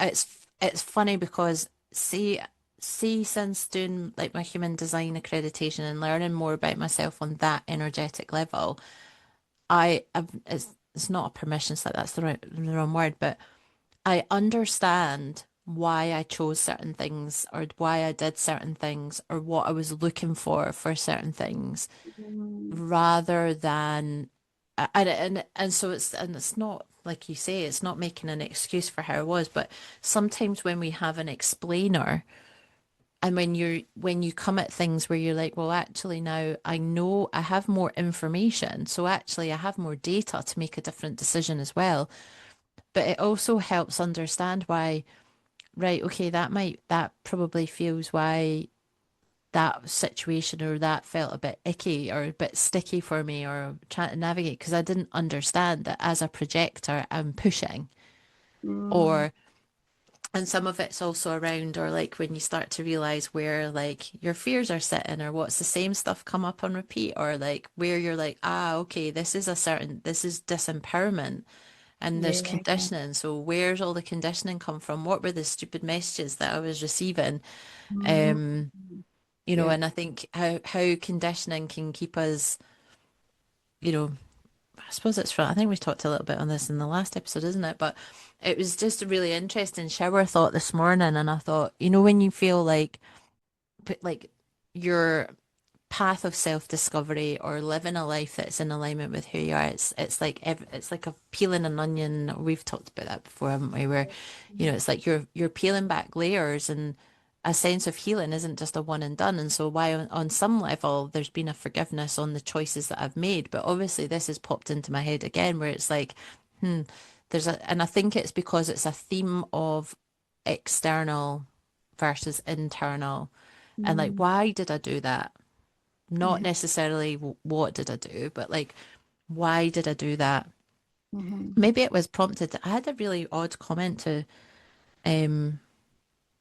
it's funny because see since doing like my human design accreditation and learning more about myself on that energetic level, it's not a permission slip, that's the wrong word, but I understand why I chose certain things or why I did certain things or what I was looking for certain things mm, rather than and so it's not like you say, it's not making an excuse for how I was, but sometimes when we have an explainer and when you come at things where you're like, well, actually now I know I have more information, so actually I have more data to make a different decision as well. But it also helps understand why, right, okay, that probably feels why that situation or that felt a bit icky or a bit sticky for me or trying to navigate because I didn't understand that as a projector I'm pushing mm, or and some of it's also around or like when you start to realize where like your fears are sitting or what's the same stuff come up on repeat or like where you're like okay, this is disempowerment and there's yeah. conditioning, so where's all the conditioning come from, what were the stupid messages that I was receiving, Mm, um yeah. and I think how conditioning can keep us, you know, I suppose it's from, I think we talked a little bit on this in the last episode, isn't it? But it was just a really interesting shower thought this morning. And I thought, when you feel like your path of self-discovery or living a life that's in alignment with who you are, it's like it's like a peeling an onion. We've talked about that before, haven't we? Where, Mhm. it's like you're peeling back layers, and a sense of healing isn't just a one and done. And so why on some level there's been a forgiveness on the choices that I've made, but obviously this has popped into my head again where it's like, hmm, and I think it's because it's a theme of external versus internal. And like, Mm, why did I do that? Not mhm, necessarily what did I do, but like, why did I do that? mhm. Maybe it was prompted. I had a really odd comment to, um,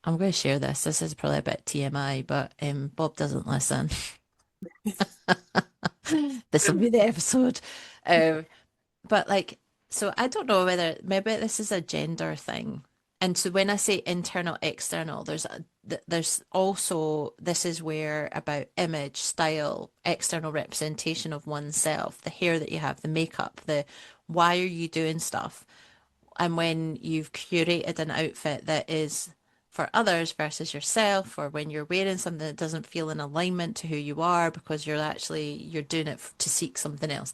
I'm going to share this. This is probably a bit TMI, but Bob doesn't listen. This will be the episode. Um, but like, so I don't know whether maybe this is a gender thing. And so when I say internal, external, there's also this is where about image, style, external representation of oneself, the hair that you have, the makeup, the why are you doing stuff? And when you've curated an outfit that is for others versus yourself, or when you're wearing something that doesn't feel in alignment to who you are because you're doing it to seek something else.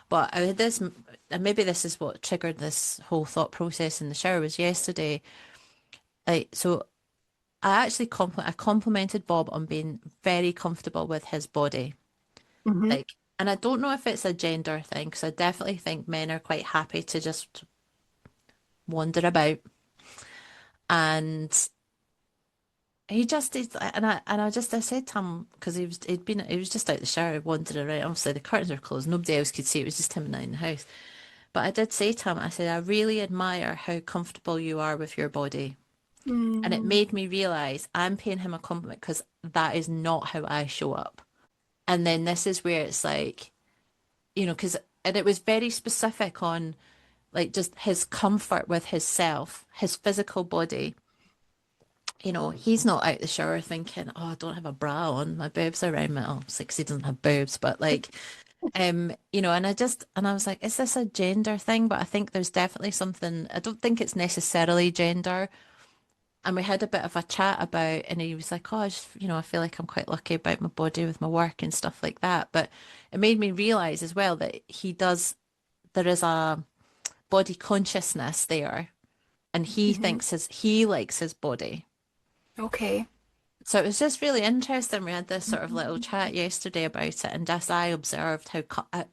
But I had this, and maybe this is what triggered this whole thought process in the shower was yesterday. Like, so I complimented Bob on being very comfortable with his body. Mhm. Like, and I don't know if it's a gender thing, because I definitely think men are quite happy to just wander about. And he just is, I said to him because he was just out the shower wandering around. Obviously the curtains were closed, nobody else could see. It was just him and I in the house. But I did say to him, I said, I really admire how comfortable you are with your body. And it Mm, made me realize I'm paying him a compliment because that is not how I show up. And then this is where it's like, and it was very specific on like just his comfort with his self, his physical body. He's not out the shower thinking, oh, I don't have a bra on, my boobs are around my, oh, it's like 'cause he doesn't have boobs, but like, and I was like, is this a gender thing? But I think there's definitely something, I don't think it's necessarily gender. And we had a bit of a chat about, and he was like, oh, I feel like I'm quite lucky about my body with my work and stuff like that. But it made me realize as well that there is a body consciousness there, and mhm. he likes his body. Okay. So it was just really interesting. We had this sort of little chat yesterday about it, and just I observed how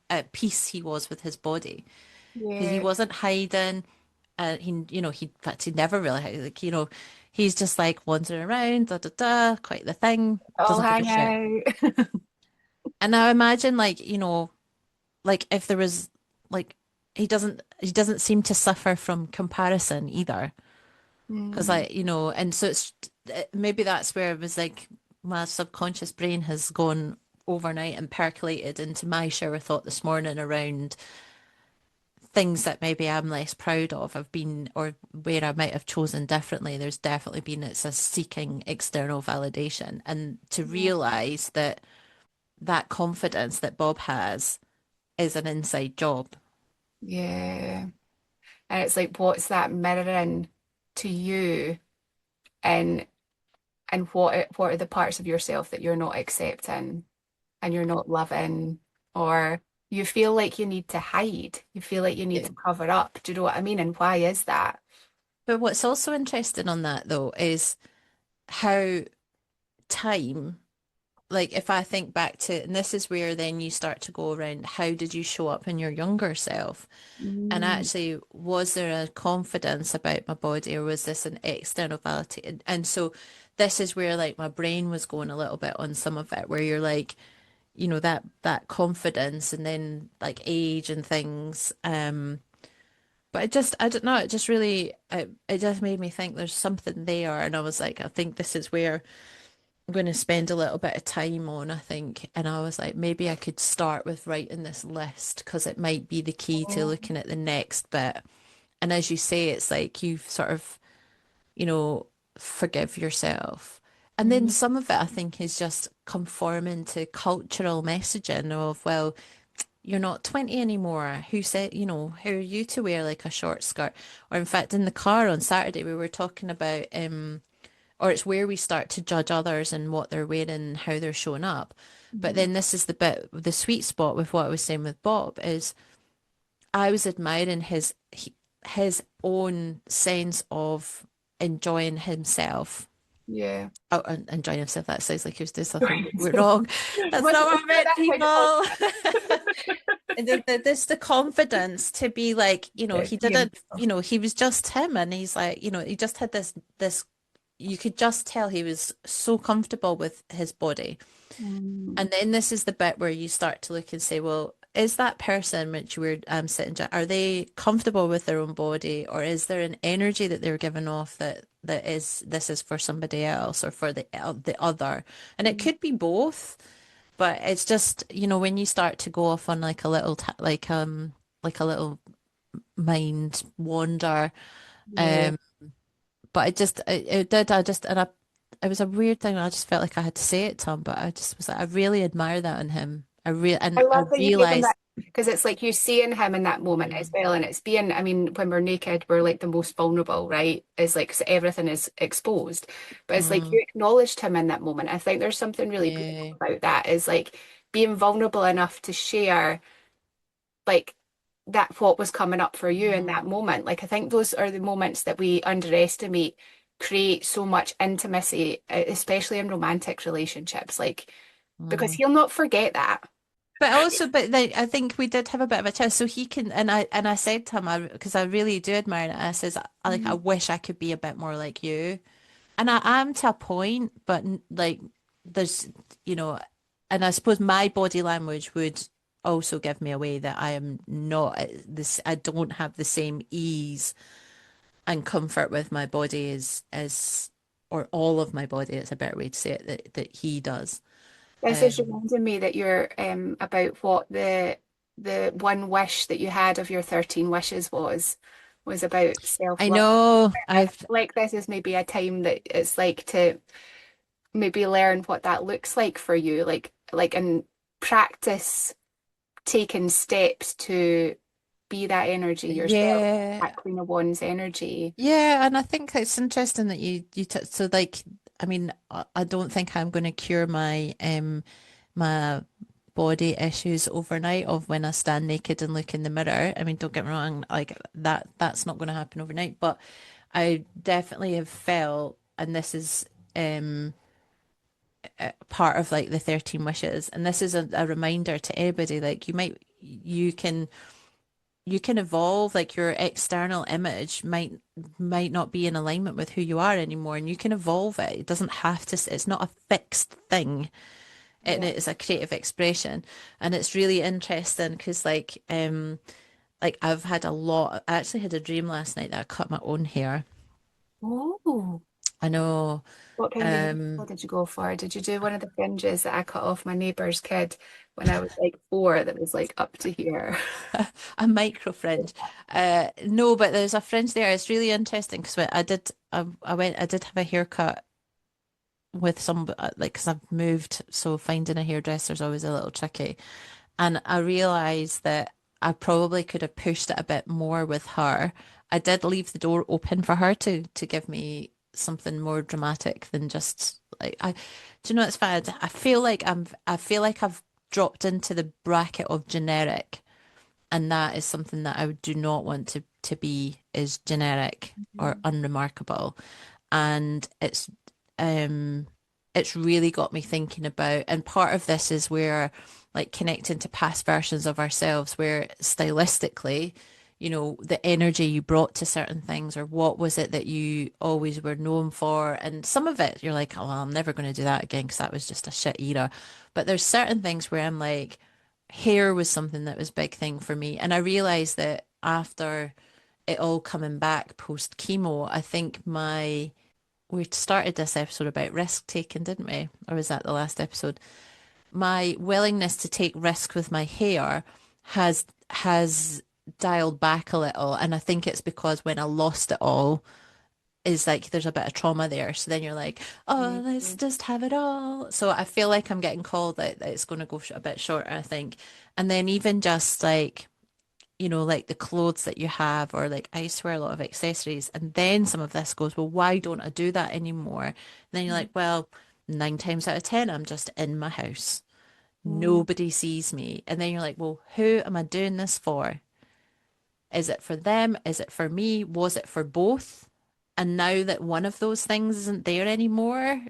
at peace he was with his body because he Yeah. wasn't hiding. In fact, he never really hid. Like, he's just like wandering around, da da da, quite the thing, I'll doesn't give a hang shit. out. And I imagine, like, like if there was, like, he doesn't seem to suffer from comparison either. Because Mm, and so maybe that's where it was like my subconscious brain has gone overnight and percolated into my shower thought this morning around things that maybe I'm less proud of have been, or where I might have chosen differently. There's definitely been it's a seeking external validation, and to yeah. realize that that confidence that Bob has is an inside job. Yeah. And it's like, what's that mirroring to you? And what are the parts of yourself that you're not accepting and you're not loving, or you feel like you need to hide, you feel like you need Yeah. to cover up. Do you know what I mean? And why is that? But what's also interesting on that though is how time, like if I think back to, and this is where then you start to go around, how did you show up in your younger self? And Mm, actually, was there a confidence about my body, or was this an external validity? And so this is where like my brain was going a little bit on some of it, where you're like, that confidence and then like age and things. But I don't know, it just really, it just made me think there's something there. And I was like, I think this is where I'm going to spend a little bit of time on, I think. And I was like, maybe I could start with writing this list because it might be the key to yeah. looking at the next bit. And as you say, it's like you sort of, you know, forgive yourself. And then Mhm. some of it, I think, is just conforming to cultural messaging of, well, you're not 20 anymore. Who said, who are you to wear like a short skirt? Or in fact, in the car on Saturday, we were talking about, or it's where we start to judge others and what they're wearing and how they're showing up. But Mhm. then this is the bit, the sweet spot with what I was saying with Bob is I was admiring his own sense of enjoying himself. Yeah. Oh, and enjoying himself. That sounds like he was doing something Right. wrong. It That's not wasn't what I meant, that kind of people. podcast. And this the confidence to be like, Yeah, he be didn't, himself. he was just him, and he's like, he just had this. You could just tell he was so comfortable with his body. Mm, And then this is the bit where you start to look and say, well, is that person which we're sitting, are they comfortable with their own body, or is there an energy that they're giving off that is this is for somebody else or for the other? And it mm, could be both, but it's just, when you start to go off on like a little like a little mind wander, yeah. um, but it did. It was a weird thing. I just felt like I had to say it to him, but I just was like, I really admire that in him. I And I love that you gave him that realized, because it's like you're seeing him in that moment as mm, well. And it's being, I mean, when we're naked, we're like the most vulnerable, right? It's like so everything is exposed. But it's like mm, you acknowledged him in that moment. I think there's something really beautiful yeah, about that is like being vulnerable enough to share like that what was coming up for you in mm, that moment. Like I think those are the moments that we underestimate create so much intimacy, especially in romantic relationships. Like because mm. he'll not forget that. But also, but like, I think we did have a bit of a chat. So he can, and I said to him, because I really do admire it. I says, I Mm. wish I could be a bit more like you. And I am to a point, but like there's, you know, and I suppose my body language would also give me away that I am not this, I don't have the same ease and comfort with my body or all of my body, it's a better way to say it, that he does. This is Um, reminding me that you're about what the one wish that you had of your 13 wishes was about I self-love. know And I I've, feel like this is maybe a time that it's like to maybe learn what that looks like for you, like and practice taking steps to be that energy yourself, yeah, that Queen of Wands energy. yeah, and I think it's interesting that you t so like I mean I don't think I'm going to cure my body issues overnight of when I stand naked and look in the mirror. I mean, don't get me wrong, like that's not going to happen overnight, but I definitely have felt, and this is part of like the 13 wishes, and this is a reminder to everybody, like you can evolve, like your external image might not be in alignment with who you are anymore, and you can evolve it. It doesn't have to, it's not a fixed thing. It Yeah. is a creative expression. And it's really interesting because like I've had a lot, I actually had a dream last night that I cut my own hair. Oh, I know. what kind of hairstyle um did you go for? Did you do one of the fringes that I cut off my neighbour's kid when I was like 4 that was like up to here? a micro fringe. No, but there's a fringe there. It's really interesting because I did have a haircut with some, like, because I've moved, so finding a hairdresser is always a little tricky. And I realized that I probably could have pushed it a bit more with her. I did leave the door open for her to give me something more dramatic than just like do you know, it's bad. I feel like I've dropped into the bracket of generic, and that is something that I do not want to be, is generic or Mhm. unremarkable. And um it's really got me thinking about, and part of this is where like connecting to past versions of ourselves, where stylistically, the energy you brought to certain things, or what was it that you always were known for. And some of it you're like, oh well, I'm never going to do that again because that was just a shit era. But there's certain things where I'm like, hair was something that was a big thing for me. And I realized that after it all coming back post chemo, I think we started this episode about risk taking, didn't we? Or was that the last episode? My willingness to take risk with my hair has dialed back a little. And I think it's because when I lost it all, is like there's a bit of trauma there. So then you're like, oh, let's Mhm. just have it all. So I feel like I'm getting called that it's going to go a bit shorter, I think. And then even just like, like the clothes that you have, or like I used to wear a lot of accessories. And then some of this goes, well, why don't I do that anymore? And then you're like, well, 9 times out of 10, I'm just in my house. Mhm. Nobody sees me. And then you're like, well, who am I doing this for? Is it for them? Is it for me? Was it for both? And now that one of those things isn't there anymore,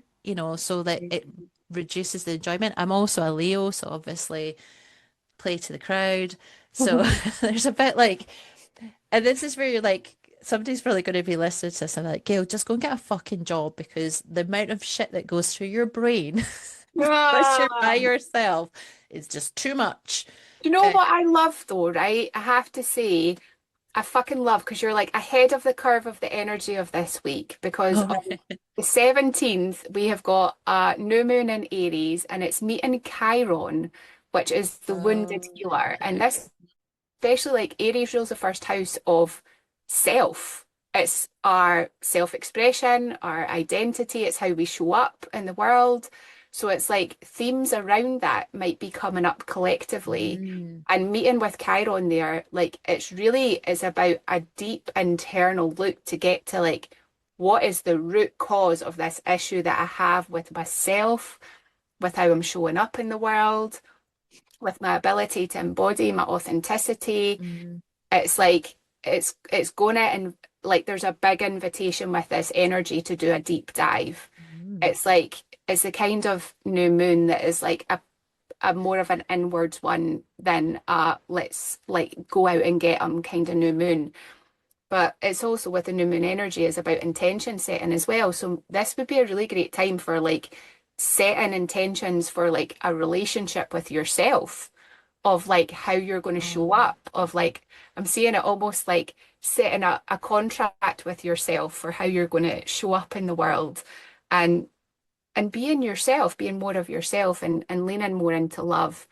so that it reduces the enjoyment. I'm also a Leo, so obviously play to the crowd. So there's a bit like, and this is where you're like, somebody's probably going to be listening to this and like, Gail, just go and get a fucking job, because the amount of shit that goes through your brain because you're by Ah, yourself is just too much. you know Uh, what I love though, right? I have to say, I fucking love because you're like ahead of the curve of the energy of this week because oh, on the 17th we have got a new moon in Aries and it's meeting Chiron, which is the wounded oh, healer. And okay. this especially like Aries rules the first house of self. It's our self-expression, our identity, it's how we show up in the world. So it's like themes around that might be coming up collectively. Mm, And meeting with Chiron there, like it's really is about a deep internal look to get to like what is the root cause of this issue that I have with myself, with how I'm showing up in the world, with my ability to embody my authenticity. mm, It's like it's gonna and like there's a big invitation with this energy to do a deep dive. mm, It's like it's the kind of new moon that is like a more of an inwards one than let's like go out and get them kind of new moon. But it's also with the new moon energy is about intention setting as well. So this would be a really great time for like setting intentions for like a relationship with yourself of like how you're going to show oh, up, of like, I'm seeing it almost like setting a contract with yourself for how you're going to show up in the world and being yourself, being more of yourself and leaning more into love,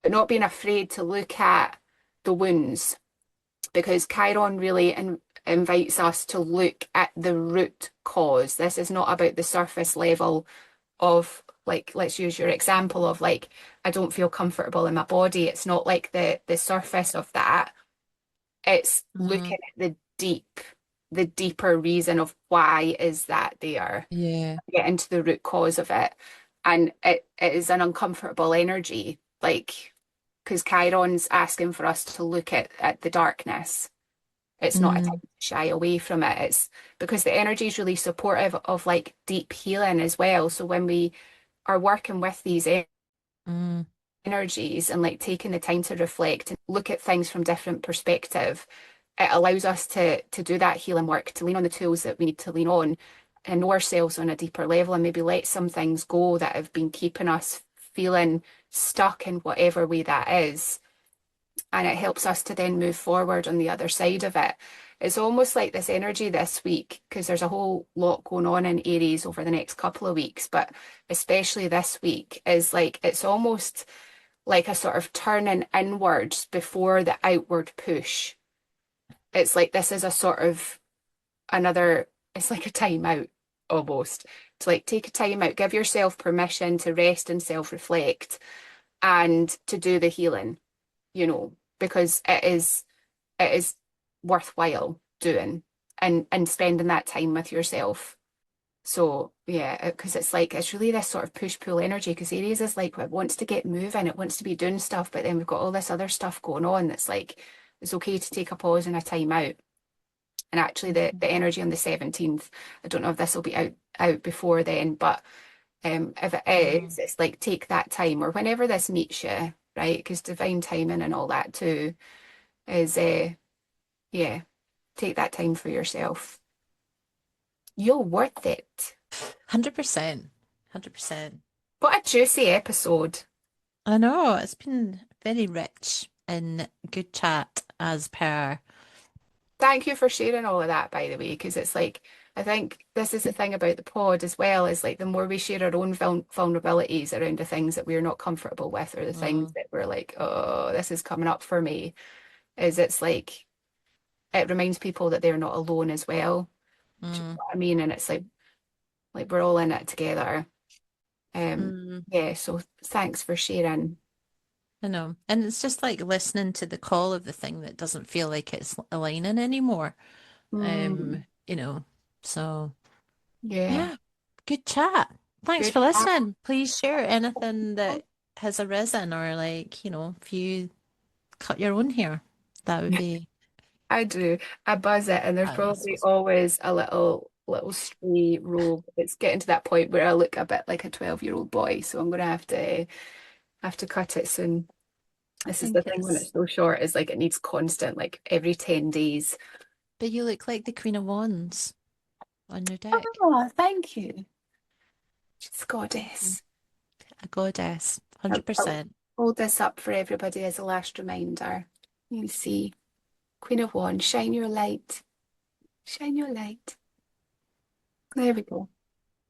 but not being afraid to look at the wounds because Chiron really invites us to look at the root cause. This is not about the surface level of like let's use your example of like I don't feel comfortable in my body. It's not like the surface of that. It's mm, looking at the deeper reason of why is that there. yeah. Get into the root cause of it. And it is an uncomfortable energy, like because Chiron's asking for us to look at the darkness. It's not a time Mm, to shy away from it. It's because the energy is really supportive of like deep healing as well. So when we are working with these mm, energies and like taking the time to reflect and look at things from different perspective, it allows us to do that healing work, to lean on the tools that we need to lean on and know ourselves on a deeper level and maybe let some things go that have been keeping us feeling stuck in whatever way that is. And it helps us to then move forward on the other side of it. It's almost like this energy this week, because there's a whole lot going on in Aries over the next couple of weeks, but especially this week is like it's almost like a sort of turning inwards before the outward push. It's like this is a sort of another, it's like a time out almost. To like take a time out, give yourself permission to rest and self-reflect and to do the healing, because it is worthwhile doing and spending that time with yourself. So yeah, because it's like it's really this sort of push-pull energy because Aries is like it wants to get moving, it wants to be doing stuff, but then we've got all this other stuff going on that's like it's okay to take a pause and a time out. And actually the energy on the 17th, I don't know if this will be out before then, but if it mm. is, it's like take that time or whenever this meets you, right? Because divine timing and all that too is yeah, take that time for yourself. You're worth it. 100%. 100%. What a juicy episode. I know, it's been very rich in good chat as per. Thank you for sharing all of that, by the way, because it's like, I think this is the thing about the pod as well, is like the more we share our own vulnerabilities around the things that we're not comfortable with or the things Mm, that we're like, oh, this is coming up for me, is it's like, it reminds people that they're not alone as well. Do you know Mm, what I mean? And it's like we're all in it together. mm. Yeah, so thanks for sharing. I know. And it's just like listening to the call of the thing that doesn't feel like it's aligning anymore. Mm, You know, so yeah, yeah, good chat. Thanks good for chat. listening. Please share anything that has arisen or like, if you cut your own hair, that would be I do. I buzz it, and there's probably fabulous. always a little stray robe. It's getting to that point where I look a bit like a 12-year-old boy, so I'm gonna have to cut it soon. I This is the think thing when it's, it's so short, is like it needs constant, like every 10 days. but you look like the Queen of Wands on your deck. Oh, thank you. She's a Mm. goddess. A goddess, I'll 100%. hold this up for everybody as a last reminder. You can see Queen of Wands, shine your light. Shine your light. There we go.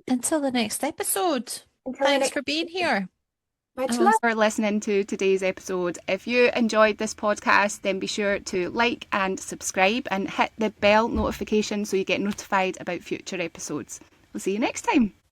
Until the next episode. Until the Thanks next for being episode. here. Much And love for listening to today's episode. If you enjoyed this podcast, then be sure to like and subscribe and hit the bell notification so you get notified about future episodes. We'll see you next time.